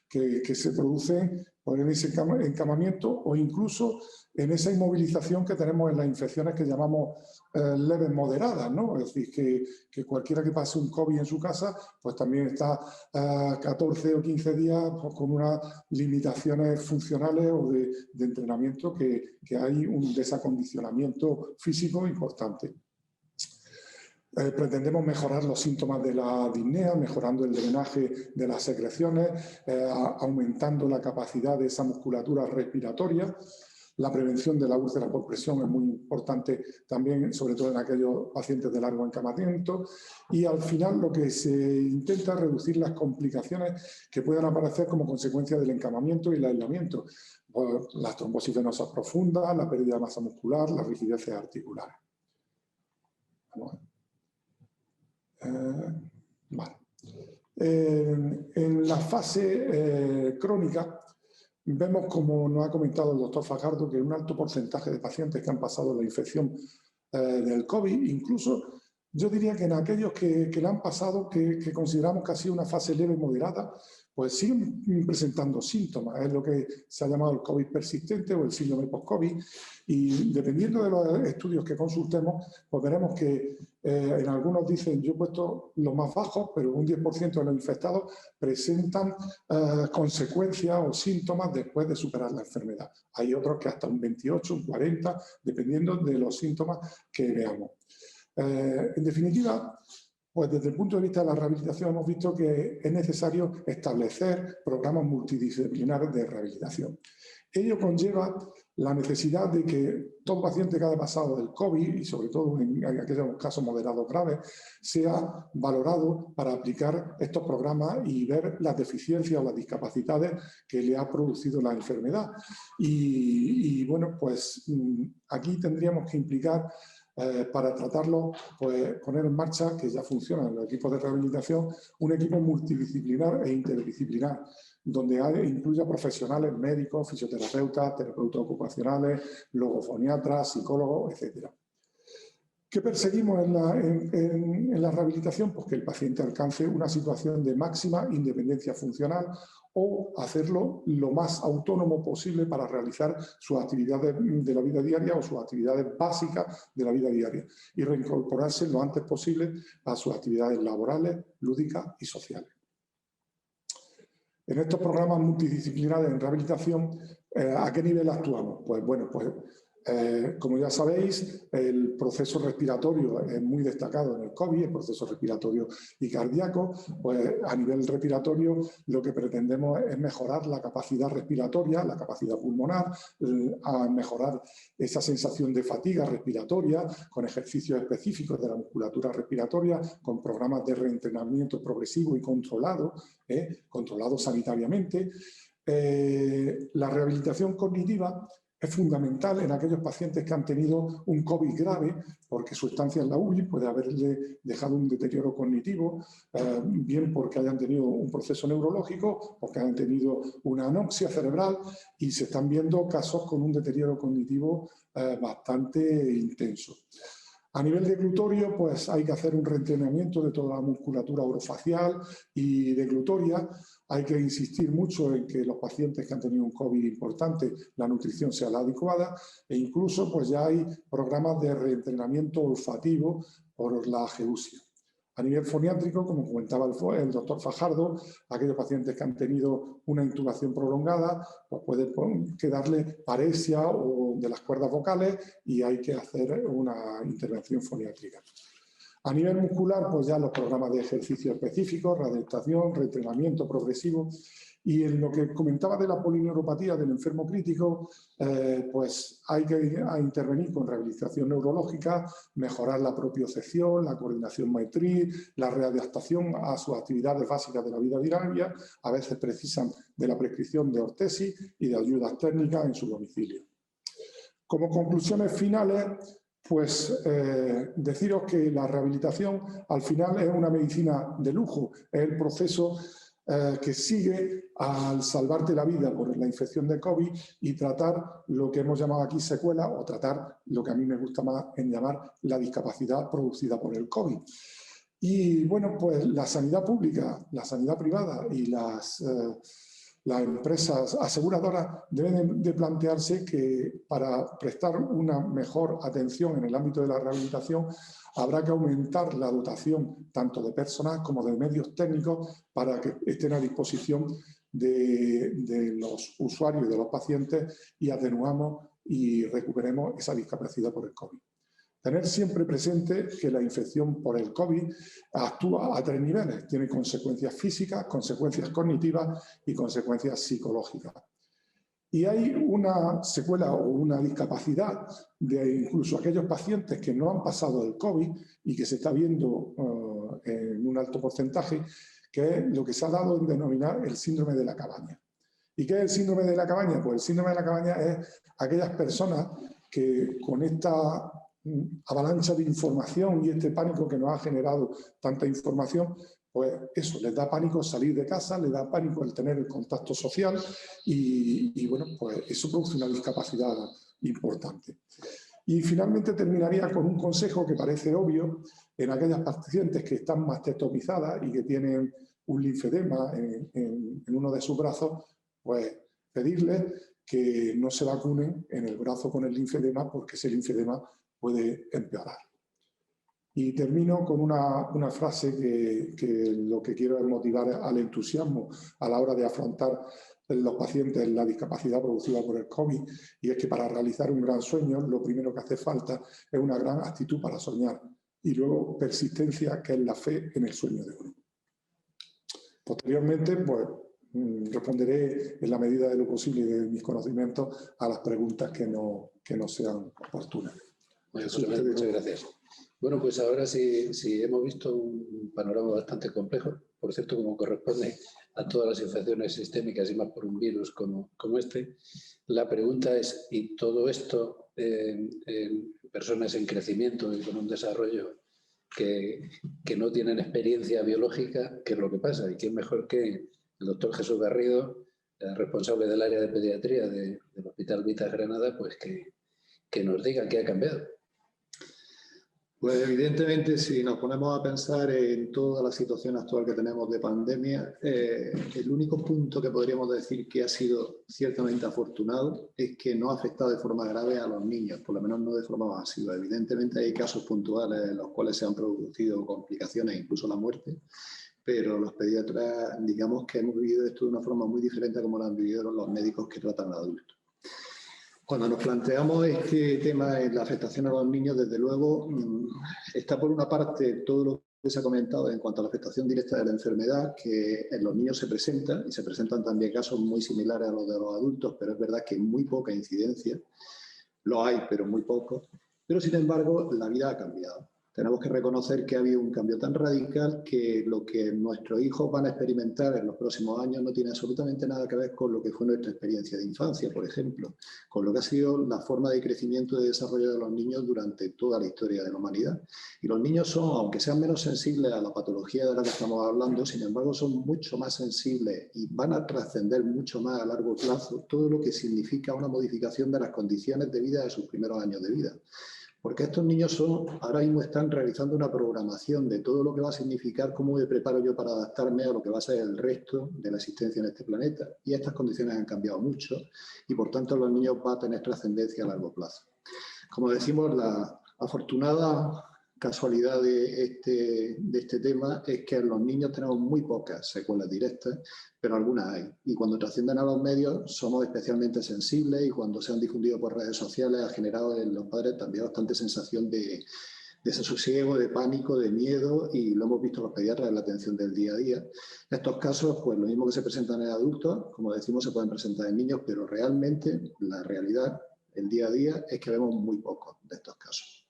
que se producen en ese encamamiento o incluso en esa inmovilización que tenemos en las infecciones que llamamos leves moderadas, ¿no? Es decir, que cualquiera que pase un COVID en su casa, pues también está 14 o 15 días pues, con unas limitaciones funcionales o de entrenamiento que hay un desacondicionamiento físico importante. Pretendemos mejorar los síntomas de la disnea, mejorando el drenaje de las secreciones, aumentando la capacidad de esa musculatura respiratoria. La prevención de la úlcera por presión es muy importante también, sobre todo en aquellos pacientes de largo encamamiento. Y al final lo que se intenta es reducir las complicaciones que puedan aparecer como consecuencia del encamamiento y el aislamiento. Pues, las trombosis venosas profundas, la pérdida de masa muscular, las rigideces articulares. Vale. En la fase crónica, vemos, como nos ha comentado el doctor Fajardo, que un alto porcentaje de pacientes que han pasado la infección del COVID, incluso yo diría que en aquellos que la han pasado, que consideramos que ha sido una fase leve moderada, pues siguen presentando síntomas. Es lo que se ha llamado el COVID persistente o el síndrome post-COVID. Y dependiendo de los estudios que consultemos, pues veremos que en algunos dicen, yo he puesto los más bajos, pero un 10% de los infectados presentan consecuencias o síntomas después de superar la enfermedad. Hay otros que hasta un 28, un 40, dependiendo de los síntomas que veamos. En definitiva, pues desde el punto de vista de la rehabilitación hemos visto que es necesario establecer programas multidisciplinares de rehabilitación. Ello conlleva la necesidad de que todo paciente que haya pasado del COVID, y sobre todo en aquellos casos moderados graves, sea valorado para aplicar estos programas y ver las deficiencias o las discapacidades que le ha producido la enfermedad. Y bueno, pues aquí tendríamos que implicar para tratarlo, pues poner en marcha, que ya funciona en los equipos de rehabilitación, un equipo multidisciplinar e interdisciplinar, donde incluya profesionales, médicos, fisioterapeutas, terapeutas ocupacionales, logofoniatras, psicólogos, etc. ¿Qué perseguimos en la rehabilitación? Pues que el paciente alcance una situación de máxima independencia funcional o hacerlo lo más autónomo posible para realizar sus actividades de la vida diaria o sus actividades básicas de la vida diaria y reincorporarse lo antes posible a sus actividades laborales, lúdicas y sociales. En estos programas multidisciplinares en rehabilitación, ¿a qué nivel actuamos? Pues bueno, como ya sabéis, el proceso respiratorio es muy destacado en el COVID, el proceso respiratorio y cardíaco. Pues a nivel respiratorio lo que pretendemos es mejorar la capacidad respiratoria, la capacidad pulmonar, a mejorar esa sensación de fatiga respiratoria con ejercicios específicos de la musculatura respiratoria, con programas de reentrenamiento progresivo y controlado, controlado sanitariamente. La rehabilitación cognitiva es fundamental en aquellos pacientes que han tenido un COVID grave, porque su estancia en la UBI puede haberle dejado un deterioro cognitivo, bien porque hayan tenido un proceso neurológico, porque hayan tenido una anoxia cerebral, y se están viendo casos con un deterioro cognitivo bastante intenso. A nivel de glutorio, pues hay que hacer un reentrenamiento de toda la musculatura orofacial y de glutoria. Hay que insistir mucho en que los pacientes que han tenido un COVID importante, la nutrición sea la adecuada, e incluso pues ya hay programas de reentrenamiento olfativo por la ageusia. A nivel foniátrico, como comentaba el doctor Fajardo, aquellos pacientes que han tenido una intubación prolongada, pues puede quedarle paresia o de las cuerdas vocales y hay que hacer una intervención foniátrica. A nivel muscular, pues ya los programas de ejercicio específicos, readaptación, reentrenamiento progresivo. Y en lo que comentaba de la polineuropatía del enfermo crítico, pues hay que intervenir con rehabilitación neurológica, mejorar la propiocepción, la coordinación motriz, la readaptación a sus actividades básicas de la vida diaria. A veces precisan de la prescripción de ortesis y de ayudas técnicas en su domicilio. Como conclusiones finales, pues deciros que la rehabilitación al final es una medicina de lujo, es el proceso que sigue al salvarte la vida por la infección de COVID y tratar lo que hemos llamado aquí secuelas o tratar lo que a mí me gusta más en llamar la discapacidad producida por el COVID. Y bueno, pues la sanidad pública, la sanidad privada y las empresas aseguradoras deben de plantearse que para prestar una mejor atención en el ámbito de la rehabilitación habrá que aumentar la dotación tanto de personal como de medios técnicos para que estén a disposición de los usuarios y de los pacientes y atenuamos y recuperemos esa discapacidad por el COVID. Tener siempre presente que la infección por el COVID actúa a 3 niveles. Tiene consecuencias físicas, consecuencias cognitivas y consecuencias psicológicas. Y hay una secuela o una discapacidad de incluso aquellos pacientes que no han pasado el COVID y que se está viendo en un alto porcentaje, que es lo que se ha dado en denominar el síndrome de la cabaña. ¿Y qué es el síndrome de la cabaña? Pues el síndrome de la cabaña es aquellas personas que con esta avalancha de información y este pánico que nos ha generado tanta información, pues eso, les da pánico salir de casa, les da pánico el tener el contacto social y bueno, pues eso produce una discapacidad importante. Y finalmente terminaría con un consejo que parece obvio en aquellas pacientes que están mastectomizadas y que tienen un linfedema en uno de sus brazos, pues pedirles que no se vacunen en el brazo con el linfedema porque ese linfedema puede empeorar. Y termino con una frase que lo que quiero es motivar al entusiasmo a la hora de afrontar los pacientes la discapacidad producida por el COVID, y es que para realizar un gran sueño lo primero que hace falta es una gran actitud para soñar y luego persistencia, que es la fe en el sueño de uno. Posteriormente, pues responderé en la medida de lo posible de mis conocimientos a las preguntas que no sean oportunas.
Muchas gracias. Bueno, pues ahora sí hemos visto un panorama bastante complejo, por cierto, como corresponde a todas las infecciones sistémicas y más por un virus como este. La pregunta es, ¿y todo esto en personas en crecimiento y con un desarrollo que no tienen experiencia biológica, qué es lo que pasa? ¿Y quién mejor que el doctor Jesús Garrido, responsable del área de pediatría del Hospital Vitas Granada, pues que nos diga qué ha cambiado?
Pues evidentemente, si nos ponemos a pensar en toda la situación actual que tenemos de pandemia, el único punto que podríamos decir que ha sido ciertamente afortunado es que no ha afectado de forma grave a los niños, por lo menos no de forma masiva. Evidentemente hay casos puntuales en los cuales se han producido complicaciones, incluso la muerte, pero los pediatras, digamos que hemos vivido esto de una forma muy diferente a como lo han vivido los médicos que tratan a adultos. Cuando nos planteamos este tema en la afectación a los niños, desde luego está por una parte todo lo que se ha comentado en cuanto a la afectación directa de la enfermedad, que en los niños se presenta, y se presentan también casos muy similares a los de los adultos, pero es verdad que muy poca incidencia, lo hay, pero muy poco. Pero sin embargo, la vida ha cambiado. Tenemos que reconocer que ha habido un cambio tan radical que lo que nuestros hijos van a experimentar en los próximos años no tiene absolutamente nada que ver con lo que fue nuestra experiencia de infancia, por ejemplo, con lo que ha sido la forma de crecimiento y de desarrollo de los niños durante toda la historia de la humanidad. Y los niños son, aunque sean menos sensibles a la patología de la que estamos hablando, sin embargo son mucho más sensibles y van a trascender mucho más a largo plazo todo lo que significa una modificación de las condiciones de vida de sus primeros años de vida. Porque estos niños ahora mismo están realizando una programación de todo lo que va a significar cómo me preparo yo para adaptarme a lo que va a ser el resto de la existencia en este planeta. Y estas condiciones han cambiado mucho y por tanto los niños van a tener trascendencia a largo plazo. Como decimos, la afortunada casualidad de este tema es que en los niños tenemos muy pocas secuelas directas, pero algunas hay. Y cuando trascienden a los medios somos especialmente sensibles y cuando se han difundido por redes sociales ha generado en los padres también bastante sensación de desasosiego, de pánico, de miedo, y lo hemos visto los pediatras en la atención del día a día. Estos casos, pues lo mismo que se presentan en adultos, como decimos, se pueden presentar en niños, pero realmente la realidad, el día a día, es que vemos muy pocos de estos casos.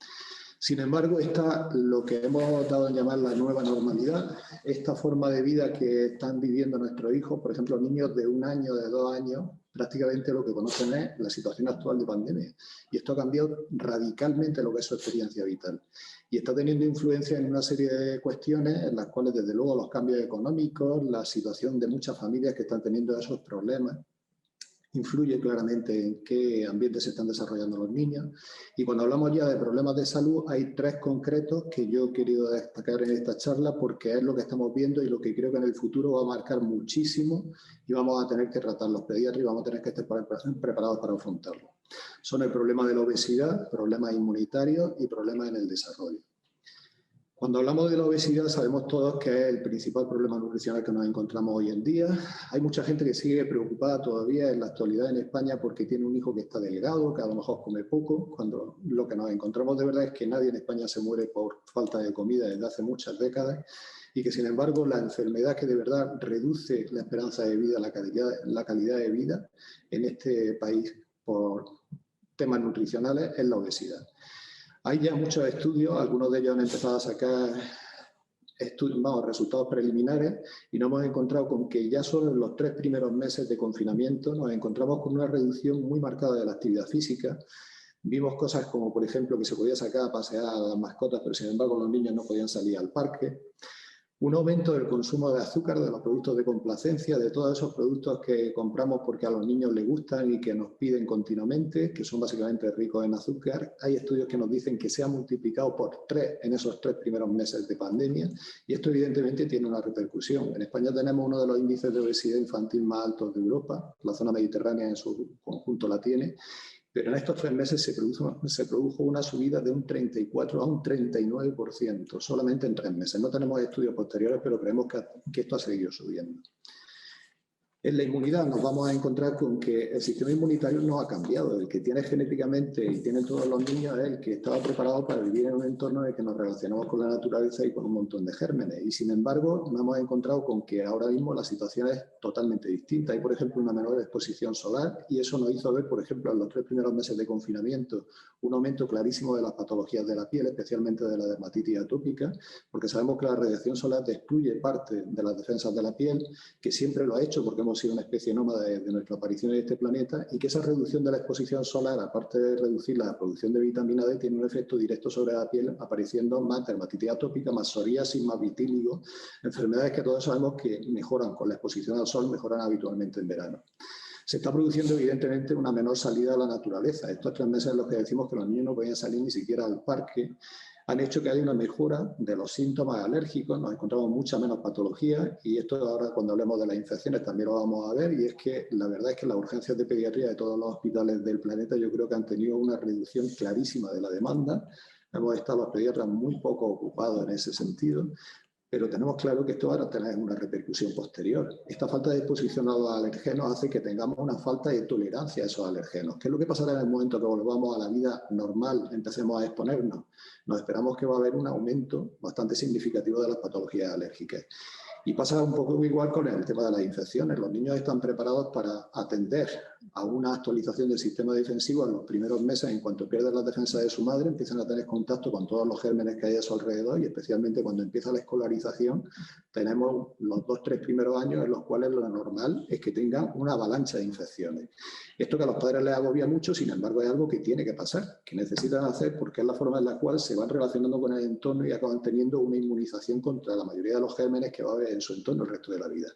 Sin embargo, está lo que hemos dado en llamar la nueva normalidad, esta forma de vida que están viviendo nuestros hijos, por ejemplo, niños de 1 año, de 2 años, prácticamente lo que conocen es la situación actual de pandemia. Y esto ha cambiado radicalmente lo que es su experiencia vital. Y está teniendo influencia en una serie de cuestiones en las cuales, desde luego, los cambios económicos, la situación de muchas familias que están teniendo esos problemas, influye claramente en qué ambiente se están desarrollando los niños. Y cuando hablamos ya de problemas de salud, hay 3 concretos que yo he querido destacar en esta charla porque es lo que estamos viendo y lo que creo que en el futuro va a marcar muchísimo y vamos a tener que tratar los pediatras y vamos a tener que estar preparados para afrontarlo. Son el problema de la obesidad, problemas inmunitarios y problemas en el desarrollo. Cuando hablamos de la obesidad sabemos todos que es el principal problema nutricional que nos encontramos hoy en día. Hay mucha gente que sigue preocupada todavía en la actualidad en España porque tiene un hijo que está delgado, que a lo mejor come poco, cuando lo que nos encontramos de verdad es que nadie en España se muere por falta de comida desde hace muchas décadas y que sin embargo la enfermedad que de verdad reduce la esperanza de vida, la calidad de vida en este país por temas nutricionales es la obesidad. Hay ya muchos estudios, algunos de ellos han empezado a sacar resultados preliminares y nos hemos encontrado con que ya solo en los 3 primeros meses de confinamiento nos encontramos con una reducción muy marcada de la actividad física. Vimos cosas como, por ejemplo, que se podía sacar a pasear a las mascotas, pero sin embargo los niños no podían salir al parque. Un aumento del consumo de azúcar, de los productos de complacencia, de todos esos productos que compramos porque a los niños les gustan y que nos piden continuamente, que son básicamente ricos en azúcar. Hay estudios que nos dicen que se ha multiplicado por 3 en esos 3 primeros meses de pandemia y esto evidentemente tiene una repercusión. En España tenemos uno de los índices de obesidad infantil más altos de Europa, la zona mediterránea en su conjunto la tiene. Pero en estos 3 meses se produjo una subida de un 34 a un 39%, solamente en 3 meses. No tenemos estudios posteriores, pero creemos que esto ha seguido subiendo. En la inmunidad nos vamos a encontrar con que el sistema inmunitario no ha cambiado. El que tiene genéticamente y tienen todos los niños es el que estaba preparado para vivir en un entorno en el que nos relacionamos con la naturaleza y con un montón de gérmenes. Y sin embargo, nos hemos encontrado con que ahora mismo la situación es totalmente distinta. Hay, por ejemplo, una menor exposición solar y eso nos hizo ver, por ejemplo, en los 3 primeros meses de confinamiento, un aumento clarísimo de las patologías de la piel, especialmente de la dermatitis atópica, porque sabemos que la radiación solar destruye parte de las defensas de la piel, que siempre lo ha hecho porque hemos sido una especie nómada de nuestra aparición en este planeta y que esa reducción de la exposición solar, aparte de reducir la producción de vitamina D, tiene un efecto directo sobre la piel, apareciendo más dermatitis atópica, más psoriasis, más vitíligo, enfermedades que todos sabemos que mejoran con la exposición al sol, mejoran habitualmente en verano. Se está produciendo evidentemente una menor salida a la naturaleza. Estos 3 meses en los que decimos que los niños no podían salir ni siquiera al parque, han hecho que haya una mejora de los síntomas alérgicos, nos encontramos mucha menos patología y esto ahora cuando hablemos de las infecciones también lo vamos a ver y es que la verdad es que las urgencias de pediatría de todos los hospitales del planeta yo creo que han tenido una reducción clarísima de la demanda. Hemos estado los pediatras muy poco ocupados en ese sentido, pero tenemos claro que esto va a tener una repercusión posterior. Esta falta de exposición a los alergenos hace que tengamos una falta de tolerancia a esos alergenos. ¿Qué es lo que pasará en el momento que volvamos a la vida normal, empecemos a exponernos? Nos esperamos que va a haber un aumento bastante significativo de las patologías alérgicas. Y pasa un poco igual con el tema de las infecciones. Los niños están preparados para atender a una actualización del sistema defensivo en los primeros meses. En cuanto pierden las defensas de su madre, empiezan a tener contacto con todos los gérmenes que hay a su alrededor y especialmente cuando empieza la escolarización, tenemos los 2-3 primeros años en los cuales lo normal es que tengan una avalancha de infecciones. Esto que a los padres les agobia mucho, sin embargo, es algo que tiene que pasar, que necesitan hacer porque es la forma en la cual se van relacionando con el entorno y acaban teniendo una inmunización contra la mayoría de los gérmenes que va a haber en su entorno el resto de la vida.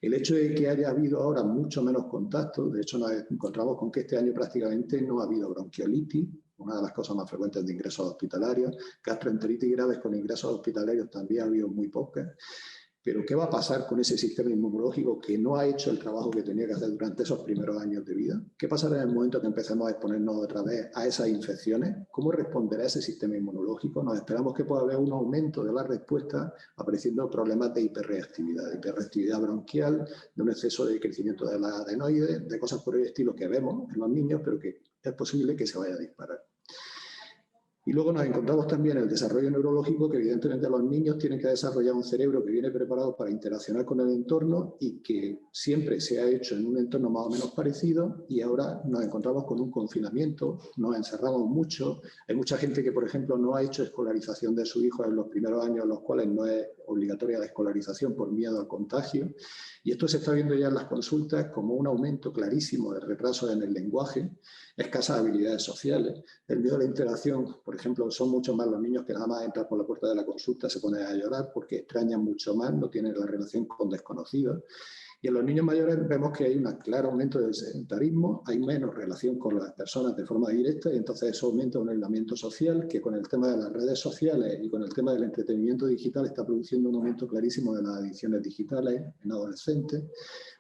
El hecho de que haya habido ahora mucho menos contacto, de hecho nos encontramos con que este año prácticamente no ha habido bronquiolitis, una de las causas más frecuentes de ingresos hospitalarios, gastroenteritis graves con ingresos hospitalarios también ha habido muy pocas. Pero ¿qué va a pasar con ese sistema inmunológico que no ha hecho el trabajo que tenía que hacer durante esos primeros años de vida? ¿Qué pasará en el momento que empecemos a exponernos otra vez a esas infecciones? ¿Cómo responderá ese sistema inmunológico? Nos esperamos que pueda haber un aumento de la respuesta, apareciendo problemas de hiperreactividad bronquial, de un exceso de crecimiento de la adenoides, de cosas por el estilo que vemos en los niños, pero que es posible que se vaya a disparar. Y luego nos encontramos también el desarrollo neurológico, que evidentemente los niños tienen que desarrollar un cerebro que viene preparado para interaccionar con el entorno y que siempre se ha hecho en un entorno más o menos parecido y ahora nos encontramos con un confinamiento, nos encerramos mucho. Hay mucha gente que, por ejemplo, no ha hecho escolarización de su hijo en los primeros años en los cuales no es obligatoria la escolarización por miedo al contagio. Y esto se está viendo ya en las consultas como un aumento clarísimo de retraso en el lenguaje, escasas habilidades sociales, el miedo a la interacción. Por ejemplo, son muchos más los niños que nada más entran por la puerta de la consulta se ponen a llorar porque extrañan mucho más, no tienen la relación con desconocidos. Y en los niños mayores vemos que hay un claro aumento del sedentarismo, hay menos relación con las personas de forma directa y entonces eso aumenta un aislamiento social que con el tema de las redes sociales y con el tema del entretenimiento digital está produciendo un aumento clarísimo de las adicciones digitales en adolescentes.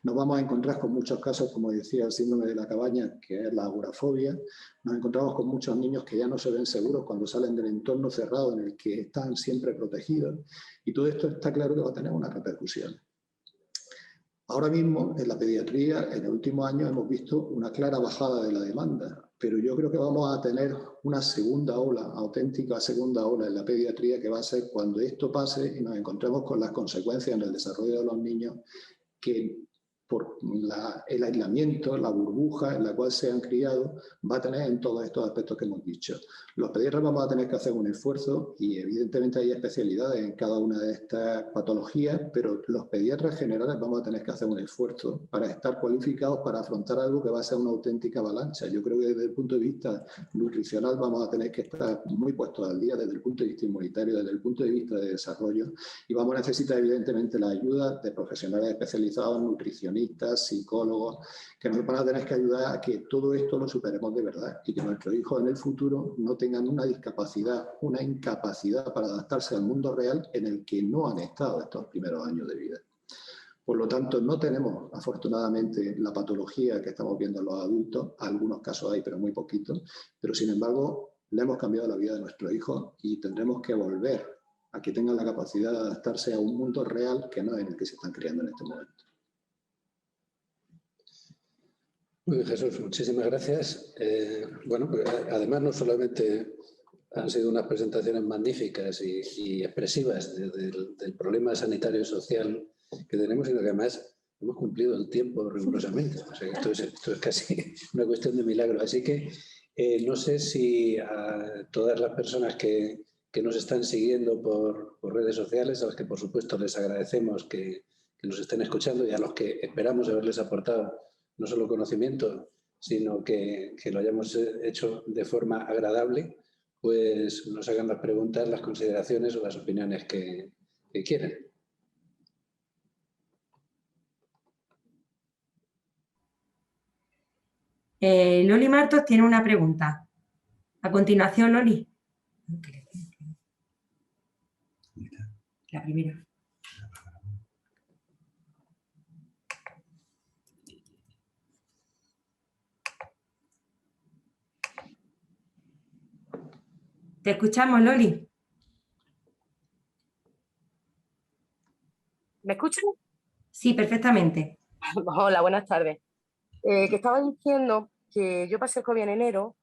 Nos vamos a encontrar con muchos casos, como decía, el síndrome de la cabaña, que es la agorafobia. Nos encontramos con muchos niños que ya no se ven seguros cuando salen del entorno cerrado en el que están siempre protegidos y todo esto está claro que va a tener una repercusión. Ahora mismo, en la pediatría, en el último año, hemos visto una clara bajada de la demanda. pero yo creo que vamos a tener una segunda ola, auténtica segunda ola en la pediatría, que va a ser cuando esto pase y nos encontremos con las consecuencias en el desarrollo de los niños que por el aislamiento, la burbuja en la cual se han criado, va a tener en todos estos aspectos que hemos dicho. Los pediatras vamos a tener que hacer un esfuerzo y evidentemente hay especialidades en cada una de estas patologías, pero los pediatras generales vamos a tener que hacer un esfuerzo para estar cualificados para afrontar algo que va a ser una auténtica avalancha. Yo creo que desde el punto de vista nutricional vamos a tener que estar muy puestos al día desde el punto de vista inmunitario, desde el punto de vista de desarrollo, y vamos a necesitar evidentemente la ayuda de profesionales especializados, nutricionistas, psicólogos, que nos van a tener que ayudar a que todo esto lo superemos de verdad y que nuestros hijos en el futuro no tengan una discapacidad, una incapacidad para adaptarse al mundo real en el que no han estado estos primeros años de vida. Por lo tanto, no tenemos, afortunadamente, la patología que estamos viendo en los adultos. Algunos casos hay, pero muy poquitos. Pero, sin embargo, le hemos cambiado la vida de nuestros hijos y tendremos que volver a que tengan la capacidad de adaptarse a un mundo real que no es en el que se están criando en este momento.
Muy bien, Jesús, muchísimas gracias. Bueno, además no solamente han sido unas presentaciones magníficas y expresivas del problema sanitario y social que tenemos, sino que además hemos cumplido el tiempo rigurosamente. O sea, esto es casi una cuestión de milagro. Así que no sé si a todas las personas que nos están siguiendo por redes sociales, a las que por supuesto les agradecemos que nos estén escuchando y a los que esperamos haberles aportado no solo conocimiento, sino que lo hayamos hecho de forma agradable, pues nos hagan las preguntas, las consideraciones o las opiniones que quieran.
Loli Martos tiene una pregunta. A continuación, Loli. La primera. Te escuchamos, Loli.
¿Me escuchan?
Sí, perfectamente.
Hola, buenas tardes. Que estaba diciendo que yo pasé el COVID en enero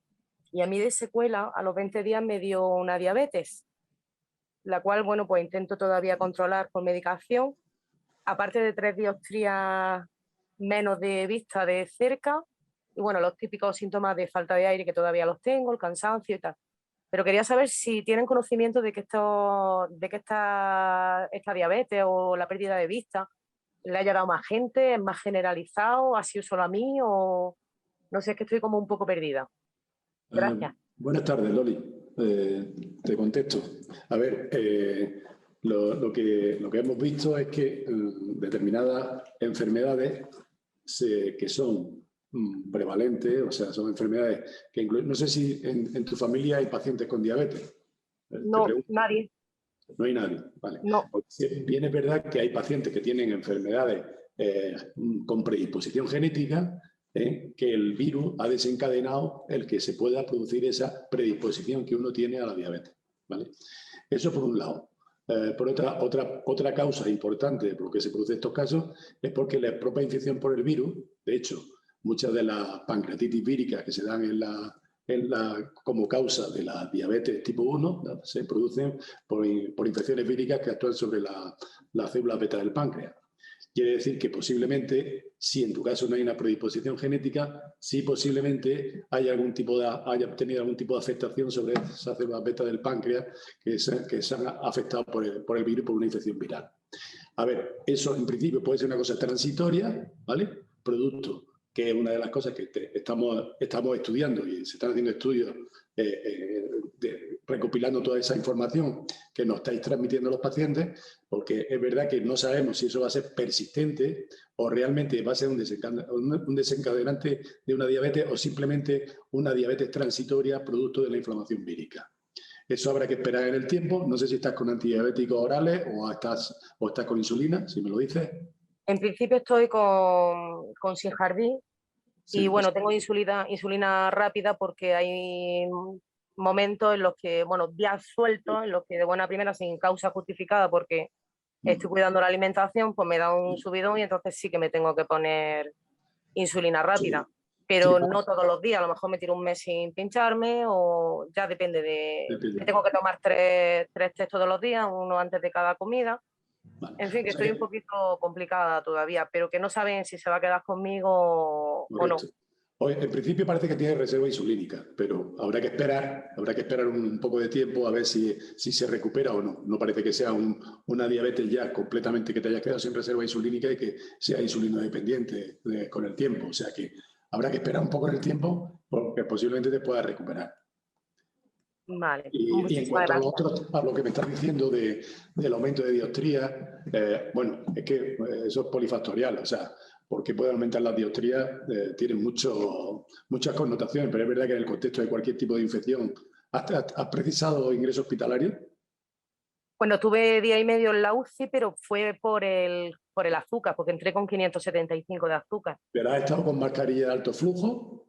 y a mí de secuela a los 20 días me dio una diabetes, la cual, bueno, pues intento todavía controlar con medicación, aparte de 3 dioptrías menos de vista de cerca y, bueno, los típicos síntomas de falta de aire que todavía los tengo, el cansancio y tal. Pero quería saber si tienen conocimiento de que esta diabetes o la pérdida de vista le haya dado más gente, es más generalizado, ha sido solo a mí o no sé, es que estoy como un poco perdida. Gracias.
Buenas tardes, Loli. Te contesto. A ver, lo que hemos visto es que determinadas enfermedades que son prevalentes, o sea, son enfermedades que incluyen... No sé si en tu familia hay pacientes con diabetes.
No, nadie.
No hay nadie, vale.
No.
Bien es verdad que hay pacientes que tienen enfermedades con predisposición genética, que el virus ha desencadenado el que se pueda producir esa predisposición que uno tiene a la diabetes, ¿vale? Eso por un lado. Por otra causa importante por lo que se produce estos casos es porque la propia infección por el virus, de hecho, muchas de las pancreatitis víricas que se dan como causa de la diabetes tipo 1, ¿no?, se producen por infecciones víricas que actúan sobre la célula beta del páncreas. Quiere decir que posiblemente, si en tu caso no hay una predisposición genética, sí posiblemente haya tenido algún tipo de afectación sobre esas células beta del páncreas que se han afectado por el virus, por una infección viral. A ver, eso en principio puede ser una cosa transitoria, ¿vale? Producto, que es una de las cosas que estamos estudiando y se están haciendo estudios recopilando toda esa información que nos estáis transmitiendo los pacientes, porque es verdad que no sabemos si eso va a ser persistente o realmente va a ser un desencadenante de una diabetes o simplemente una diabetes transitoria producto de la inflamación vírica. Eso habrá que esperar en el tiempo. No sé si estás con antidiabéticos orales o estás con insulina, si me lo dices.
En principio estoy con Sinjardin y, bueno, tengo insulina rápida porque hay momentos en los que, bueno, días sueltos en los que de buena primera, sin causa justificada, porque estoy cuidando la alimentación, pues me da un subidón y entonces sí que me tengo que poner insulina rápida. pero
Sí,
no todos los días. A lo mejor me tiro un mes sin pincharme o ya depende de...
depende.
Me tengo que tomar tres test todos los días, uno antes de cada comida.
Vale.
En fin, que
O sea
estoy un poquito complicada todavía, pero que no saben si se va a quedar conmigo o no.
Hoy, en principio parece que tiene reserva insulínica, pero habrá que esperar un poco de tiempo a ver si se recupera o no. No parece que sea una diabetes ya completamente que te hayas quedado sin reserva insulínica y que sea insulino dependiente con el tiempo. O sea que habrá que esperar un poco en el tiempo porque posiblemente te puedas recuperar.
Vale,
Y en
muchísimas
cuanto
gracias.
a lo que me estás diciendo del aumento de dioptría, bueno, es que eso es polifactorial, o sea, porque puede aumentar las dioptrías, tiene muchas connotaciones, pero es verdad que en el contexto de cualquier tipo de infección, ¿has precisado ingreso hospitalario?
Bueno, tuve día y medio en la UCI, pero fue por el azúcar, porque entré con 575 de azúcar.
¿Pero has estado con mascarilla de alto flujo?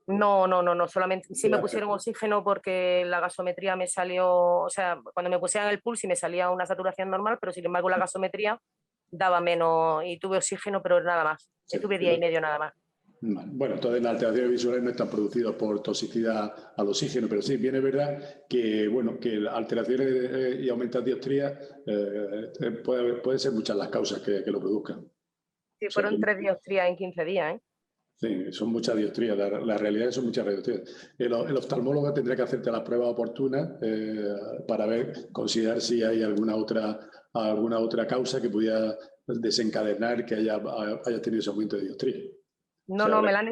No, solamente sí me pusieron oxígeno porque la gasometría me salió, o sea, cuando me pusieron el pulso y me salía una saturación normal, pero sin embargo la gasometría daba menos y tuve oxígeno, pero nada más.
Sí,
Estuve día y medio nada más.
Bueno, entonces las alteraciones visuales no están producidas por toxicidad al oxígeno, pero sí, bien es verdad que, bueno, que alteraciones y aumentar dioptrías pueden ser muchas las causas que lo produzcan.
Sí,
O sea,
fueron 3 dioptrías en 15 días, ¿eh?
sí, son muchas dioptrías, la realidad es que son muchas dioptrías. El oftalmólogo tendrá que hacerte las pruebas oportunas para considerar si hay alguna otra causa que pudiera desencadenar que haya tenido ese aumento de dioptría. O sea,
No, me la han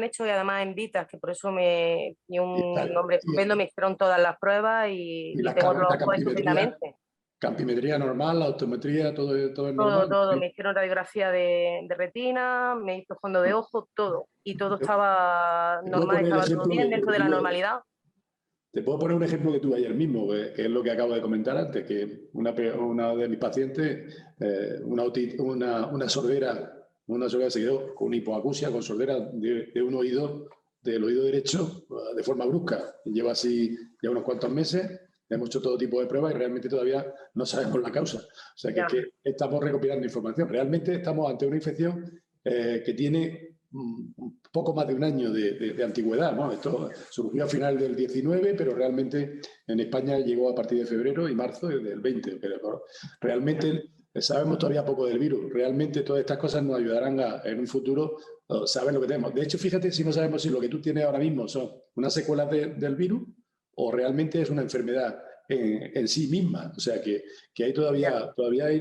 hecho y además en Vitas, que por eso y un nombre
y
estupendo, me hicieron todas las pruebas y tengo los
la
ojos estupendamente.
campimetría normal, la optometría, todo es normal.
Todo. Me hicieron radiografía de retina, me hizo fondo de ojo, todo. Y todo estaba
Te puedo
normal,
poner el
estaba todo
ejemplo
bien dentro de la normalidad.
Te puedo poner un ejemplo que tuve ayer mismo, que es lo que acabo de comentar antes, que una de mis pacientes, una sordera se quedó con hipoacusia, con sordera de un oído, del oído derecho, de forma brusca. Lleva así ya unos cuantos meses, hemos hecho todo tipo de pruebas y realmente todavía no sabemos la causa. O sea que estamos recopilando información. Realmente estamos ante una infección que tiene un poco más de un año de antigüedad, ¿no? Esto surgió a final del 19, pero realmente en España llegó a partir de febrero y marzo del 20. Pero realmente sabemos todavía poco del virus. Realmente todas estas cosas nos ayudarán en un futuro saber lo que tenemos. De hecho, fíjate si no sabemos si lo que tú tienes ahora mismo son unas secuelas del virus o realmente es una enfermedad en sí misma. O sea que ahí todavía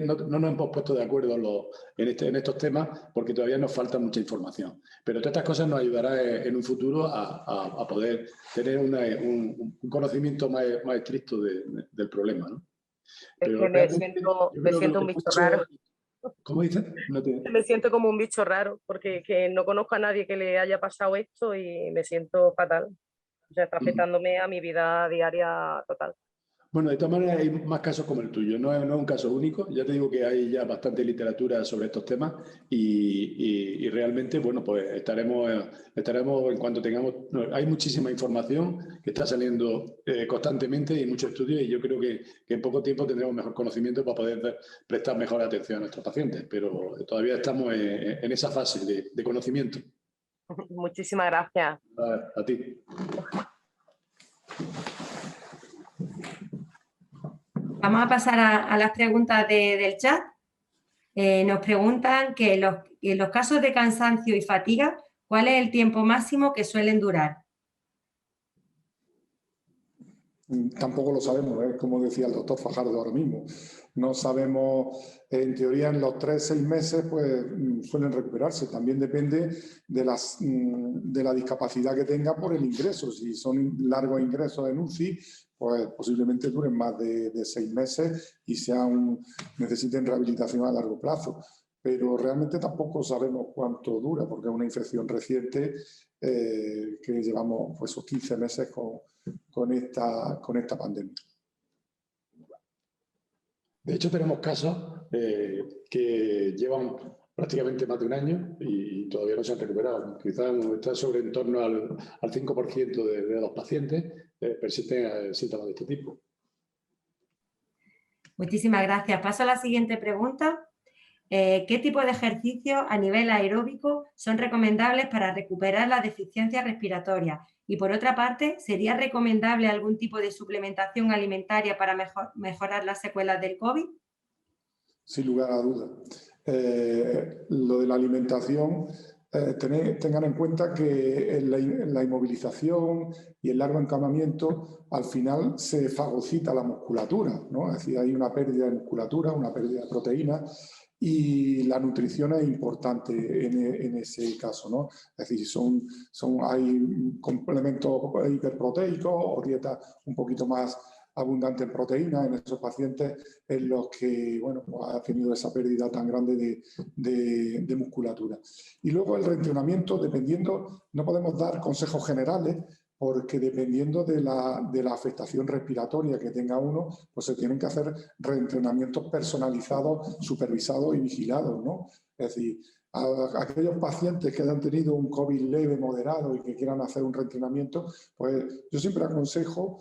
no nos hemos puesto de acuerdo en estos temas porque todavía nos falta mucha información. Pero todas estas cosas nos ayudarán en un futuro a poder tener un conocimiento más estricto del problema, ¿no?
Es
Pero
que me siento un bicho raro.
¿Cómo dices?
Me siento como un bicho raro porque que no conozco a nadie que le haya pasado esto y me siento fatal. O sea, está afectándome a mi vida diaria total.
Bueno, de todas maneras hay más casos como el tuyo, no es un caso único, ya te digo que hay ya bastante literatura sobre estos temas y realmente, bueno, pues estaremos en cuanto tengamos, hay muchísima información que está saliendo constantemente y muchos estudios y yo creo que en poco tiempo tendremos mejor conocimiento para poder prestar mejor atención a nuestros pacientes, pero todavía estamos en esa fase de conocimiento.
Muchísimas gracias.
A ti.
Vamos a pasar a las preguntas del chat. Nos preguntan que en los casos de cansancio y fatiga, ¿cuál es el tiempo máximo que suelen durar?
Tampoco lo sabemos, como decía el doctor Fajardo ahora mismo. No sabemos, en teoría en los 3-6 meses pues suelen recuperarse. También depende de la discapacidad que tenga por el ingreso. Si son largos ingresos en UCI, pues posiblemente duren más de 6 meses y necesiten rehabilitación a largo plazo. Pero realmente tampoco sabemos cuánto dura, porque es una infección reciente que llevamos pues, esos 15 meses con esta pandemia.
De hecho, tenemos casos que llevan prácticamente más de un año y todavía no se han recuperado. Quizás está sobre en torno al 5% de los pacientes persisten síntomas de este tipo.
Muchísimas gracias. Paso a la siguiente pregunta. ¿Qué tipo de ejercicios a nivel aeróbico son recomendables para recuperar las deficiencias respiratorias? Y por otra parte, ¿sería recomendable algún tipo de suplementación alimentaria para mejorar las secuelas del COVID?
Sin lugar a dudas. Lo de la alimentación, tengan en cuenta que en la inmovilización y el largo encamamiento, al final se fagocita la musculatura, ¿no? Es decir, hay una pérdida de musculatura, una pérdida de proteína, y la nutrición es importante en ese caso, ¿no? Es decir, hay complementos hiperproteicos o dietas un poquito más abundante en proteínas en esos pacientes en los que, bueno, pues ha tenido esa pérdida tan grande de musculatura. Y luego el reentrenamiento, dependiendo, no podemos dar consejos generales, porque dependiendo de la afectación respiratoria que tenga uno, pues se tienen que hacer reentrenamientos personalizados, supervisados y vigilados, ¿no? Es decir, a aquellos pacientes que hayan tenido un COVID leve, moderado y que quieran hacer un reentrenamiento, pues yo siempre aconsejo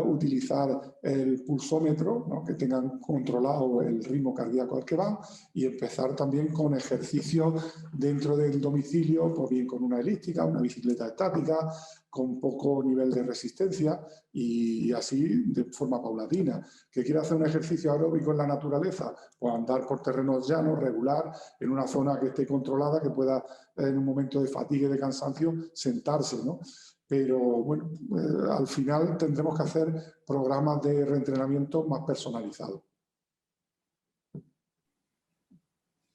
utilizar el pulsómetro, ¿no? Que tengan controlado el ritmo cardíaco al que van, y empezar también con ejercicios dentro del domicilio, pues bien con una elíptica, una bicicleta estática, con poco nivel de resistencia y así de forma paulatina. ¿Que quiere hacer un ejercicio aeróbico en la naturaleza? Pues andar por terrenos llanos, regular, en una zona que esté controlada, que pueda en un momento de fatiga y de cansancio sentarse, ¿no? Pero bueno, al final tendremos que hacer programas de reentrenamiento más personalizados.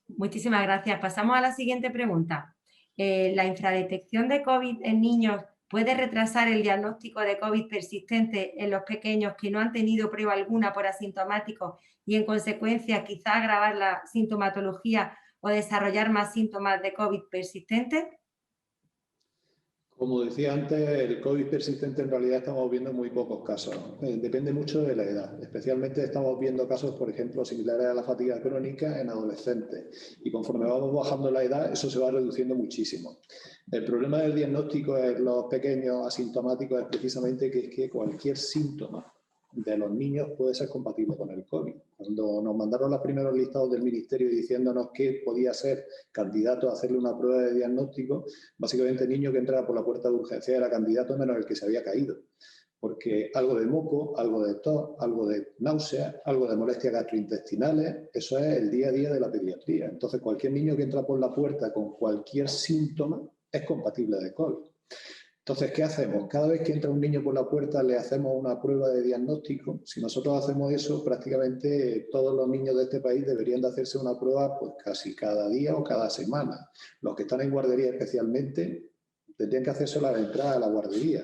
Muchísimas gracias. Pasamos a la siguiente pregunta. ¿La infradetección de COVID en niños puede retrasar el diagnóstico de COVID persistente en los pequeños que no han tenido prueba alguna por asintomáticos y, en consecuencia, quizá agravar la sintomatología o desarrollar más síntomas de COVID persistente?
Como decía antes, el COVID persistente en realidad estamos viendo muy pocos casos. Depende mucho de la edad. Especialmente estamos viendo casos, por ejemplo, similares a la fatiga crónica en adolescentes. Y conforme vamos bajando la edad, eso se va reduciendo muchísimo. El problema del diagnóstico en los pequeños asintomáticos es precisamente que cualquier síntoma de los niños puede ser compatible con el COVID. Cuando nos mandaron los primeros listados del Ministerio diciéndonos que podía ser candidato a hacerle una prueba de diagnóstico, básicamente el niño que entraba por la puerta de urgencia era candidato menos el que se había caído. Porque algo de moco, algo de tos, algo de náusea, algo de molestias gastrointestinales, eso es el día a día de la pediatría. Entonces, cualquier niño que entra por la puerta con cualquier síntoma es compatible de COVID. Entonces, ¿qué hacemos? Cada vez que entra un niño por la puerta le hacemos una prueba de diagnóstico. Si nosotros hacemos eso, prácticamente todos los niños de este país deberían de hacerse una prueba pues casi cada día o cada semana. Los que están en guardería especialmente tendrían que hacerse la entrada a la guardería.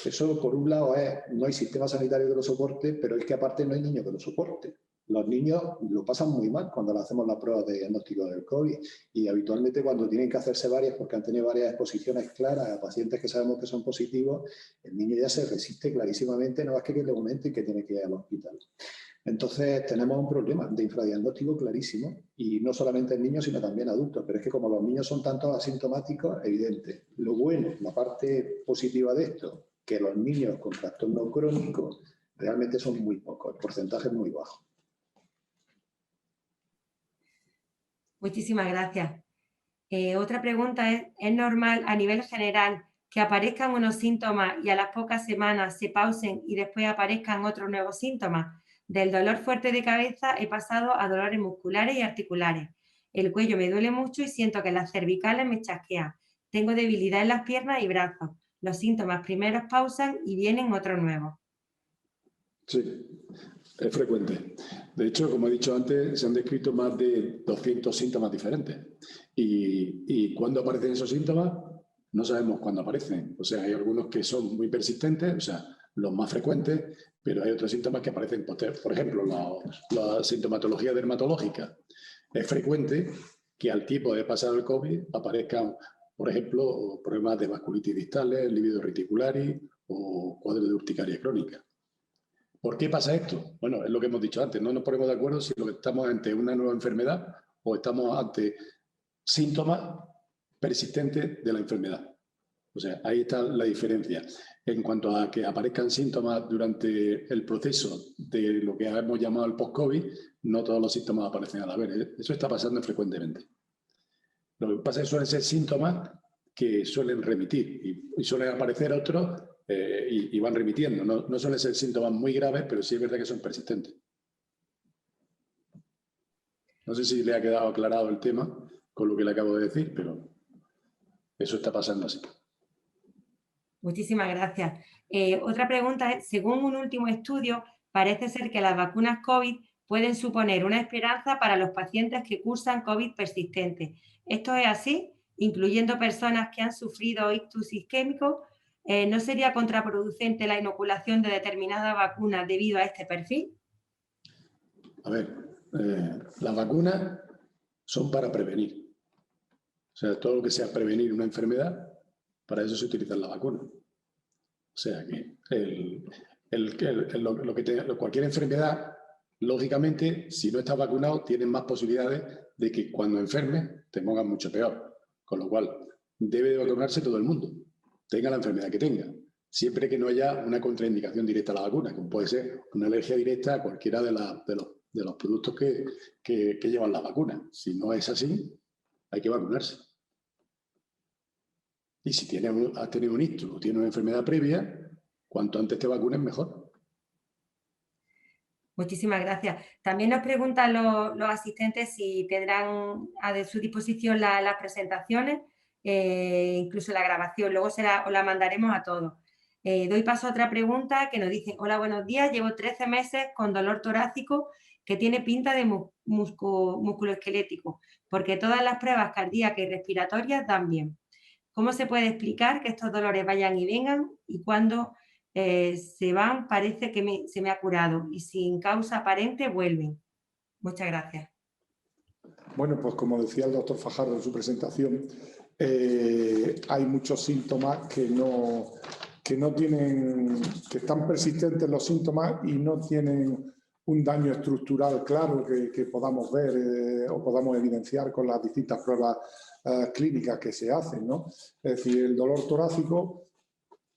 Eso, por un lado, no hay sistema sanitario que lo soporte, pero es que aparte no hay niño que lo soporte. Los niños lo pasan muy mal cuando le hacemos las pruebas de diagnóstico del COVID y habitualmente cuando tienen que hacerse varias porque han tenido varias exposiciones claras a pacientes que sabemos que son positivos, el niño ya se resiste clarísimamente, no es que le aumente y que tiene que ir al hospital. Entonces tenemos un problema de infradiagnóstico clarísimo y no solamente en niños sino también adultos, pero es que como los niños son tantos asintomáticos, evidente. Lo bueno, la parte positiva de esto, que los niños con trastorno crónico realmente son muy pocos, el porcentaje es muy bajo.
Muchísimas gracias. Otra pregunta ¿es normal a nivel general que aparezcan unos síntomas y a las pocas semanas se pausen y después aparezcan otros nuevos síntomas? Del dolor fuerte de cabeza he pasado a dolores musculares y articulares. El cuello me duele mucho y siento que las cervicales me chasquean. Tengo debilidad en las piernas y brazos. Los síntomas primeros pausan y vienen otros nuevos.
Sí, es frecuente. De hecho, como he dicho antes, se han descrito más de 200 síntomas diferentes. ¿Y cuándo aparecen esos síntomas? No sabemos cuándo aparecen. O sea, hay algunos que son muy persistentes, o sea, los más frecuentes, pero hay otros síntomas que aparecen, por ejemplo, la sintomatología dermatológica. Es frecuente que al tipo de pasar el COVID aparezcan, por ejemplo, problemas de vasculitis distales, livido reticularis o cuadros de urticaria crónica. ¿Por qué pasa esto? Bueno, es lo que hemos dicho antes, no nos ponemos de acuerdo si estamos ante una nueva enfermedad o estamos ante síntomas persistentes de la enfermedad.
O sea, ahí está la diferencia. En cuanto a que aparezcan síntomas durante el proceso de lo que hemos llamado el post-COVID, no todos los síntomas aparecen a la vez. Eso está pasando frecuentemente. Lo que pasa es que suelen ser síntomas que suelen remitir y suelen aparecer otros y van remitiendo. No suelen ser síntomas muy graves, pero sí es verdad que son persistentes. No sé si le ha quedado aclarado el tema con lo que le acabo de decir, pero eso está pasando así.
Muchísimas gracias. Otra pregunta es, según un último estudio, parece ser que las vacunas COVID pueden suponer una esperanza para los pacientes que cursan COVID persistente. ¿Esto es así? Incluyendo personas que han sufrido ictus isquémico, ¿no sería contraproducente la inoculación de determinadas vacunas debido a este perfil?
A ver, las vacunas son para prevenir. O sea, todo lo que sea prevenir una enfermedad, para eso se utiliza la vacuna. O sea que cualquier enfermedad, lógicamente, si no estás vacunado, tienes más posibilidades de que cuando enfermes te pongas mucho peor. Con lo cual, debe de vacunarse todo el mundo, tenga la enfermedad que tenga, siempre que no haya una contraindicación directa a la vacuna, como puede ser una alergia directa a cualquiera de los productos que llevan la vacuna. Si no es así, hay que vacunarse. Y si has tenido un ictus o tienes una enfermedad previa, cuanto antes te vacunes, mejor.
Muchísimas gracias. También nos preguntan los asistentes si tendrán a su disposición las presentaciones, incluso la grabación. Luego os la mandaremos a todos. Doy paso a otra pregunta que nos dice: hola, buenos días, llevo 13 meses con dolor torácico que tiene pinta de musculoesquelético, porque todas las pruebas cardíacas y respiratorias dan bien. ¿Cómo se puede explicar que estos dolores vayan y vengan y cuando se van parece que se me ha curado y sin causa aparente vuelven? Muchas gracias.
Bueno, pues como decía el doctor Fajardo en su presentación, hay muchos síntomas que no tienen, que están persistentes los síntomas y no tienen un daño estructural claro que podamos ver o podamos evidenciar con las distintas pruebas clínicas que se hacen, ¿no? Es decir, el dolor torácico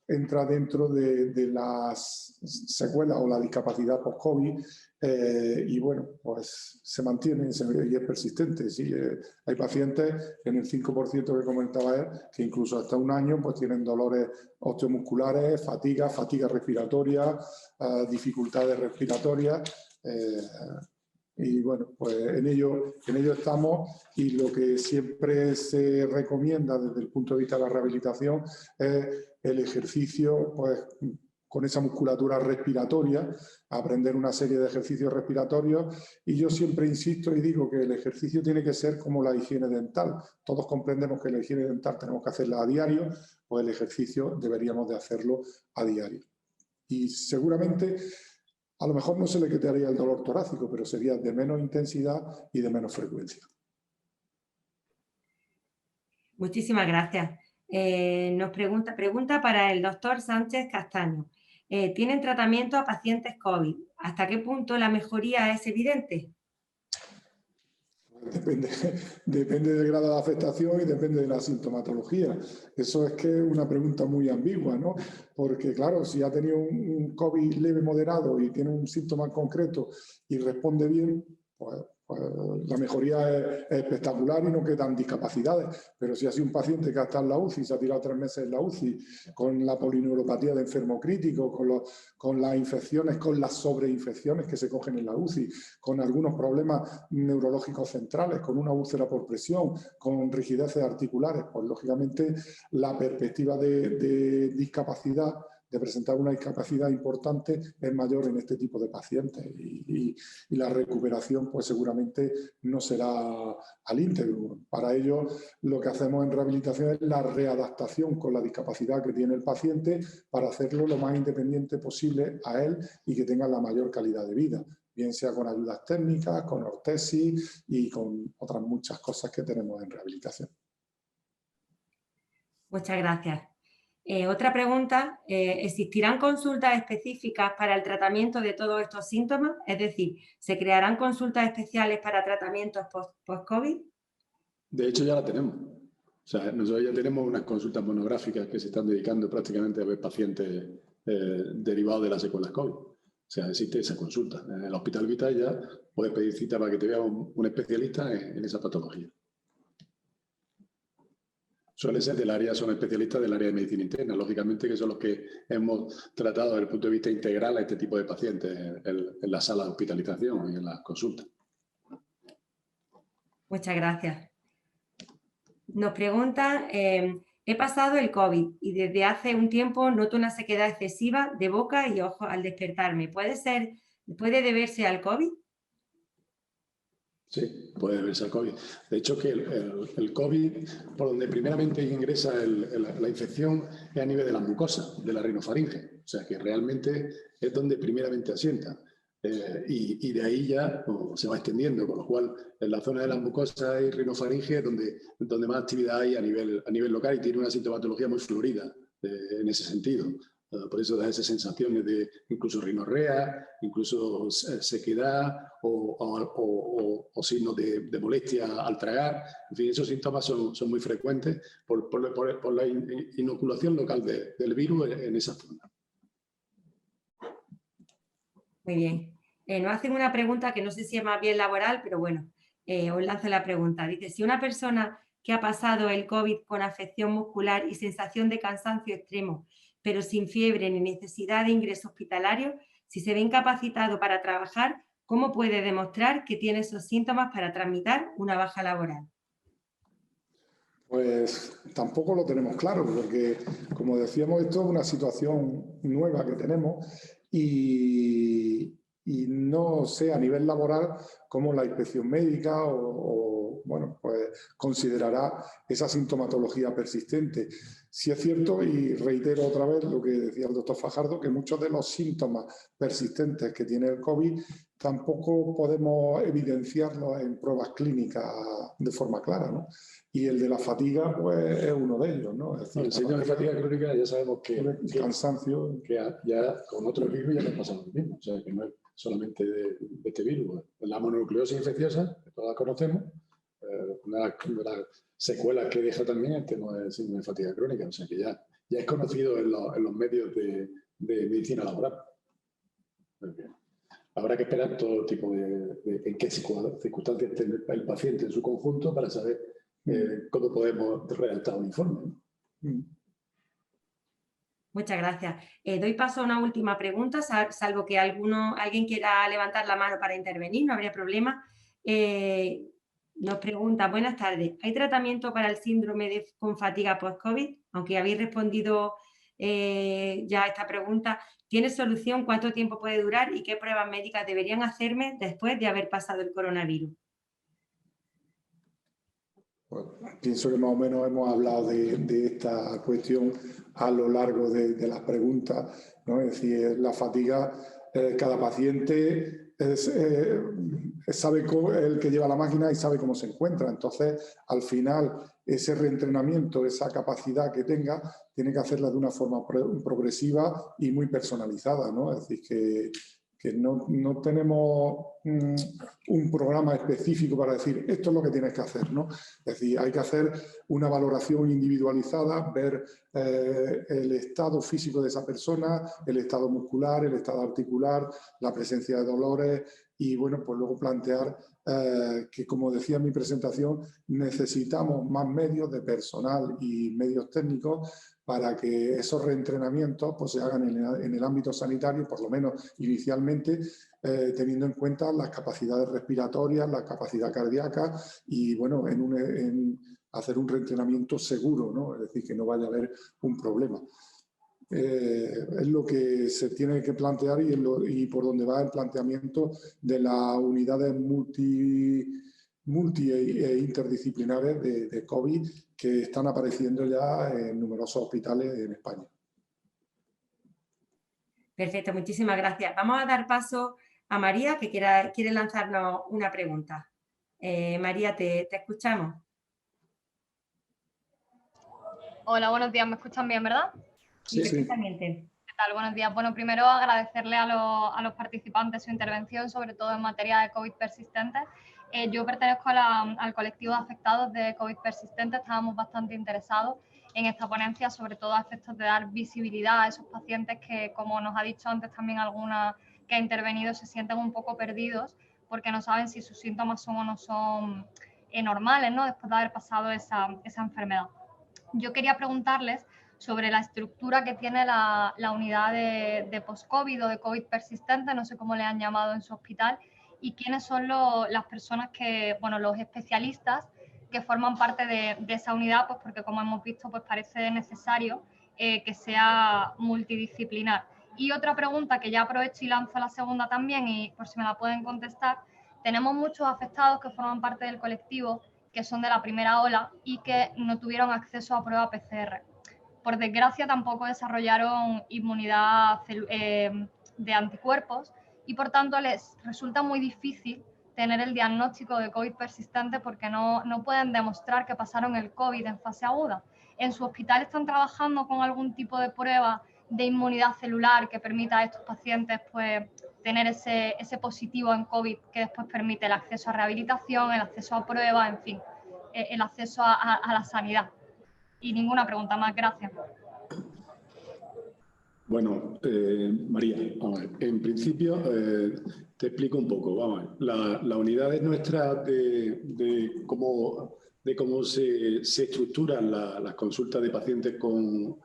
entra dentro de las secuelas o la discapacidad post-COVID y bueno, pues se mantiene y es persistente. Sí, hay pacientes, en el 5% que comentaba él, que incluso hasta un año pues tienen dolores osteomusculares, fatiga respiratoria, dificultades respiratorias. Y bueno, pues en ello estamos y lo que siempre se recomienda desde el punto de vista de la rehabilitación es el ejercicio, pues con esa musculatura respiratoria, aprender una serie de ejercicios respiratorios y yo siempre insisto y digo que el ejercicio tiene que ser como la higiene dental. Todos comprendemos que la higiene dental tenemos que hacerla a diario, pues el ejercicio deberíamos de hacerlo a diario. Y seguramente a lo mejor no se le quitaría el dolor torácico, pero sería de menos intensidad y de menos frecuencia.
Muchísimas gracias. Nos pregunta para el doctor Sánchez Castaño. ¿Tienen tratamiento a pacientes COVID? ¿Hasta qué punto la mejoría es evidente?
Depende del grado de afectación y depende de la sintomatología. Eso es que es una pregunta muy ambigua, ¿no? Porque claro, si ha tenido un COVID leve moderado y tiene un síntoma concreto y responde bien, pues la mejoría es espectacular y no quedan discapacidades. Pero si ha sido un paciente que ha estado en la UCI, se ha tirado 3 meses en la UCI, con la polineuropatía de enfermo crítico, con las infecciones, con las sobreinfecciones que se cogen en la UCI, con algunos problemas neurológicos centrales, con una úlcera por presión, con rigideces articulares, pues lógicamente la perspectiva de discapacidad, de presentar una discapacidad importante, es mayor en este tipo de pacientes y la recuperación pues seguramente no será al íntegro. Para ello lo que hacemos en rehabilitación es la readaptación con la discapacidad que tiene el paciente para hacerlo lo más independiente posible a él y que tenga la mayor calidad de vida, bien sea con ayudas técnicas, con ortesis y con otras muchas cosas que tenemos en rehabilitación.
Muchas gracias. Otra pregunta, ¿existirán consultas específicas para el tratamiento de todos estos síntomas? Es decir, ¿se crearán consultas especiales para tratamientos post-COVID?
De hecho, ya la tenemos. O sea, nosotros ya tenemos unas consultas monográficas que se están dedicando prácticamente a ver pacientes derivados de las secuelas COVID. O sea, existe esa consulta. En el Hospital Vital ya puedes pedir cita para que te vea un especialista en esa patología. Suele ser son especialistas del área de medicina interna, lógicamente, que son los que hemos tratado desde el punto de vista integral a este tipo de pacientes en la sala de hospitalización y en las consultas.
Muchas gracias. Nos preguntan, he pasado el COVID y desde hace un tiempo noto una sequedad excesiva de boca y ojos al despertarme. ¿Puede deberse al COVID?
Sí, puede deberse al COVID. De hecho, que el COVID, por donde primeramente ingresa la infección, es a nivel de la mucosa, de la rinofaringe. O sea, que realmente es donde primeramente asienta. Y de ahí ya se va extendiendo, con lo cual en la zona de la mucosa y rinofaringe es donde más actividad hay a nivel local y tiene una sintomatología muy florida en ese sentido. Por eso da esas sensaciones de incluso rinorrea, incluso sequedad o signos de molestia al tragar. En fin, esos síntomas son muy frecuentes por la inoculación local del virus en esa zona.
Muy bien. Nos hacen una pregunta que no sé si es más bien laboral, pero bueno, os lanzo la pregunta. Dice, si una persona que ha pasado el COVID con afección muscular y sensación de cansancio extremo, pero sin fiebre ni necesidad de ingreso hospitalario, si se ve incapacitado para trabajar, ¿cómo puede demostrar que tiene esos síntomas para tramitar una baja laboral?
Pues tampoco lo tenemos claro, porque como decíamos, esto es una situación nueva que tenemos y no sé a nivel laboral cómo la inspección médica bueno, pues considerará esa sintomatología persistente. Sí es cierto, y reitero otra vez lo que decía el doctor Fajardo, que muchos de los síntomas persistentes que tiene el COVID tampoco podemos evidenciarlos en pruebas clínicas de forma clara, ¿no? Y el de la fatiga, pues, es uno de ellos, ¿no? Es decir,
el síndrome de fatiga crónica ya sabemos que
el cansancio,
que ya con otros virus ya nos pasa lo mismo. O sea, que no es solamente de este virus. La mononucleosis infecciosa, que todas conocemos, una de las secuelas que deja también el tema del síndrome de fatiga crónica. O sea, que ya es conocido en los medios de medicina laboral. Habrá que esperar todo tipo en qué circunstancias esté el paciente en su conjunto para saber cómo podemos redactar un informe.
Muchas gracias. Doy paso a una última pregunta, salvo que alguien quiera levantar la mano para intervenir, no habría problema. Nos pregunta, buenas tardes, ¿hay tratamiento para el síndrome con fatiga post-COVID? Aunque habéis respondido ya a esta pregunta, ¿tiene solución? ¿Cuánto tiempo puede durar? ¿Y qué pruebas médicas deberían hacerme después de haber pasado el coronavirus?
Bueno, pienso que más o menos hemos hablado de esta cuestión a lo largo de las preguntas, ¿no? Es decir, la fatiga, cada paciente sabe el que lleva la máquina y sabe cómo se encuentra. Entonces, al final, ese reentrenamiento, esa capacidad que tenga, tiene que hacerla de una forma progresiva y muy personalizada, ¿no? Es decir, que no tenemos un programa específico para decir esto es lo que tienes que hacer, ¿no? Es decir, hay que hacer una valoración individualizada, ver el estado físico de esa persona, el estado muscular, el estado articular, la presencia de dolores y, bueno, pues luego plantear que, como decía en mi presentación, necesitamos más medios de personal y medios técnicos para que esos reentrenamientos pues, se hagan en el ámbito sanitario, por lo menos inicialmente, teniendo en cuenta las capacidades respiratorias, la capacidad cardíaca y, bueno, en hacer un reentrenamiento seguro, ¿no? Es decir, que no vaya a haber un problema. Es lo que se tiene que plantear y por donde va el planteamiento de las unidades multi e interdisciplinares de COVID que están apareciendo ya en numerosos hospitales en España.
Perfecto, muchísimas gracias. Vamos a dar paso a María, que quiere lanzarnos una pregunta. María, te escuchamos.
Hola, buenos días. ¿Me escuchan bien, verdad?
Sí, perfectamente.
¿Qué tal? Buenos días. Bueno, primero agradecerle a los participantes su intervención, sobre todo en materia de COVID persistente. Yo pertenezco al colectivo de afectados de COVID persistente. Estábamos bastante interesados en esta ponencia, sobre todo a efectos de dar visibilidad a esos pacientes que, como nos ha dicho antes también alguna que ha intervenido, se sienten un poco perdidos porque no saben si sus síntomas son o no son normales, ¿no? Después de haber pasado esa enfermedad. Yo quería preguntarles sobre la estructura que tiene la unidad de post-COVID o de COVID persistente, no sé cómo le han llamado en su hospital, y quiénes son las personas que, bueno, los especialistas que forman parte de esa unidad, pues porque como hemos visto, pues parece necesario que sea multidisciplinar. Y otra pregunta que ya aprovecho y lanzo la segunda también, y por si me la pueden contestar, tenemos muchos afectados que forman parte del colectivo que son de la primera ola y que no tuvieron acceso a prueba PCR. Por desgracia, tampoco desarrollaron inmunidad de anticuerpos y, por tanto, les resulta muy difícil tener el diagnóstico de COVID persistente porque no pueden demostrar que pasaron el COVID en fase aguda. ¿En su hospital están trabajando con algún tipo de prueba de inmunidad celular que permita a estos pacientes pues, tener ese positivo en COVID que después permite el acceso a rehabilitación, el acceso a pruebas, en fin, el acceso a la sanidad? Y ninguna pregunta más, gracias.
Bueno, María, vamos a ver. En principio te explico un poco. Vamos a ver. La unidad es nuestra de cómo se estructuran las consultas de pacientes con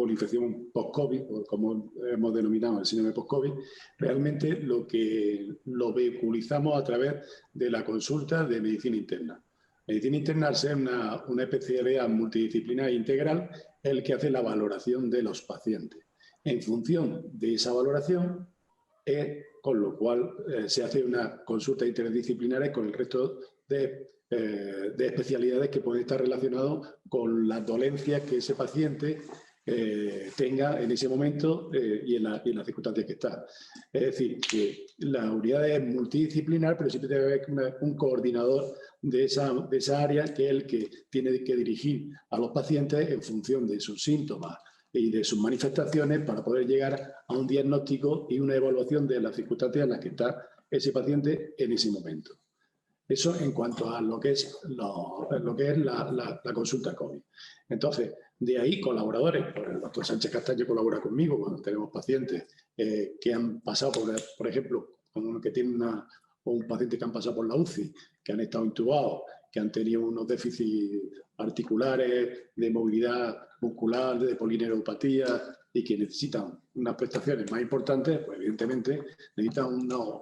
infección post-COVID, o como hemos denominado el síndrome post-COVID. Realmente lo vehiculizamos a través de la consulta de medicina interna. Medicina interna, al ser una especialidad multidisciplinar e integral, es el que hace la valoración de los pacientes. En función de esa valoración, con lo cual se hace una consulta interdisciplinares con el resto de especialidades que pueden estar relacionadas con las dolencias que ese paciente tenga en ese momento y en las circunstancias que está. Es decir, que la unidad es multidisciplinar, pero siempre debe haber un coordinador de esa área, que es el que tiene que dirigir a los pacientes en función de sus síntomas y de sus manifestaciones para poder llegar a un diagnóstico y una evaluación de las circunstancias en las que está ese paciente en ese momento. Eso en cuanto a lo que es la consulta COVID. Entonces, de ahí colaboradores, pues el doctor Sánchez Castaño colabora conmigo cuando tenemos pacientes que han pasado, por ejemplo, uno que tiene un paciente que han pasado por la UCI, que han estado intubados, que han tenido unos déficits articulares, de movilidad muscular, de polineuropatía y que necesitan unas prestaciones más importantes, pues evidentemente necesitan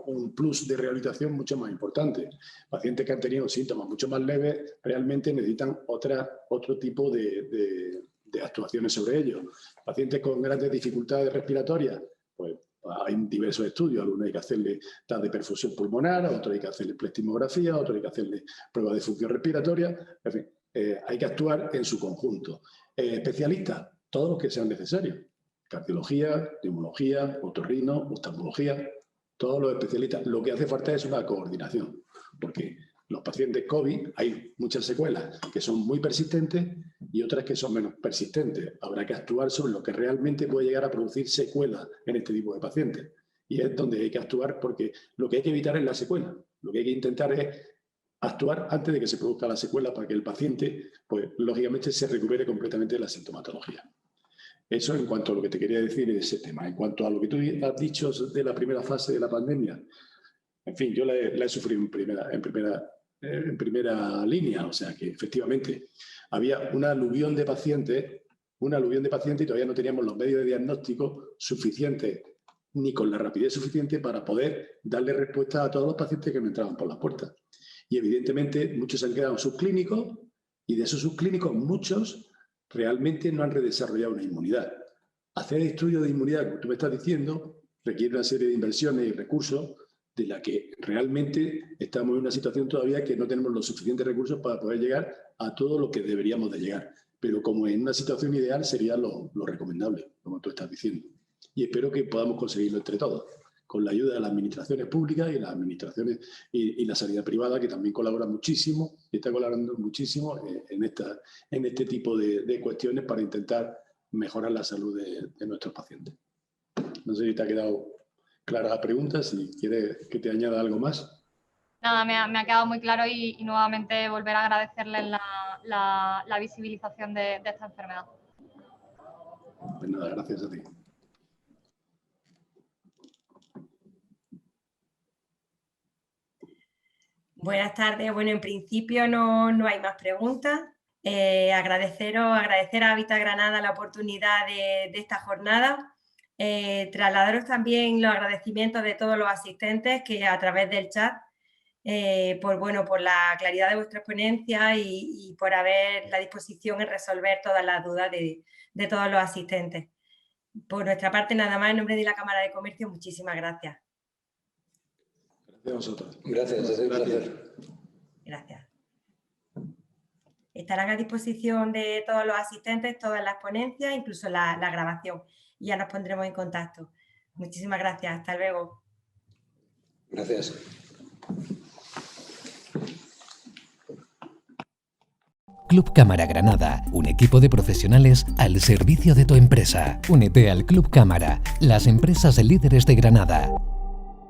un plus de rehabilitación mucho más importante. Pacientes que han tenido síntomas mucho más leves realmente necesitan otro tipo de actuaciones sobre ellos. Pacientes con grandes dificultades respiratorias, pues hay diversos estudios, algunos hay que hacerle test de perfusión pulmonar, otros hay que hacerle plextimografía, otros hay que hacerle pruebas de función respiratoria, en fin, hay que actuar en su conjunto. Especialistas, todos los que sean necesarios. Cardiología, neumología, otorrino, oftalmología, todos los especialistas. Lo que hace falta es una coordinación, porque los pacientes COVID hay muchas secuelas que son muy persistentes y otras que son menos persistentes. Habrá que actuar sobre lo que realmente puede llegar a producir secuelas en este tipo de pacientes. Y es donde hay que actuar, porque lo que hay que evitar es la secuela. Lo que hay que intentar es actuar antes de que se produzca la secuela para que el paciente, pues lógicamente, se recupere completamente de la sintomatología. Eso en cuanto a lo que te quería decir de ese tema. En cuanto a lo que tú has dicho de la primera fase de la pandemia, en fin, yo la he sufrido en primera línea, o sea que efectivamente había una aluvión de pacientes y todavía no teníamos los medios de diagnóstico suficientes ni con la rapidez suficiente para poder darle respuesta a todos los pacientes que me entraban por las puertas. Y evidentemente muchos han quedado subclínicos y de esos subclínicos muchos realmente no han redesarrollado una inmunidad. Hacer estudios de inmunidad, como tú me estás diciendo, requiere una serie de inversiones y recursos de la que realmente estamos en una situación todavía que no tenemos los suficientes recursos para poder llegar a todo lo que deberíamos de llegar. Pero como en una situación ideal sería lo recomendable, como tú estás diciendo. Y espero que podamos conseguirlo entre todos, con la ayuda de las administraciones públicas y las administraciones y la sanidad privada, que también colabora muchísimo y está colaborando muchísimo en este tipo de cuestiones para intentar mejorar la salud de nuestros pacientes. No sé si te ha quedado clara la pregunta, si quieres que te añada algo más.
Nada, me ha quedado muy claro y nuevamente volver a agradecerles la visibilización de esta enfermedad.
Pues nada, gracias a ti.
Buenas tardes. Bueno, en principio no hay más preguntas. Agradecer a Hábitat Granada la oportunidad de esta jornada. Trasladaros también los agradecimientos de todos los asistentes que a través del chat, por la claridad de vuestra exponencia y por haber la disposición en resolver todas las dudas de todos los asistentes. Por nuestra parte, nada más, en nombre de la Cámara de Comercio, muchísimas gracias.
Gracias a vosotros.
Gracias, es un placer.
Gracias. Estarán a disposición de todos los asistentes, todas las ponencias, incluso la grabación. Y ya nos pondremos en contacto. Muchísimas gracias. Hasta luego.
Gracias.
Club Cámara Granada, un equipo de profesionales al servicio de tu empresa. Únete al Club Cámara, las empresas líderes de Granada.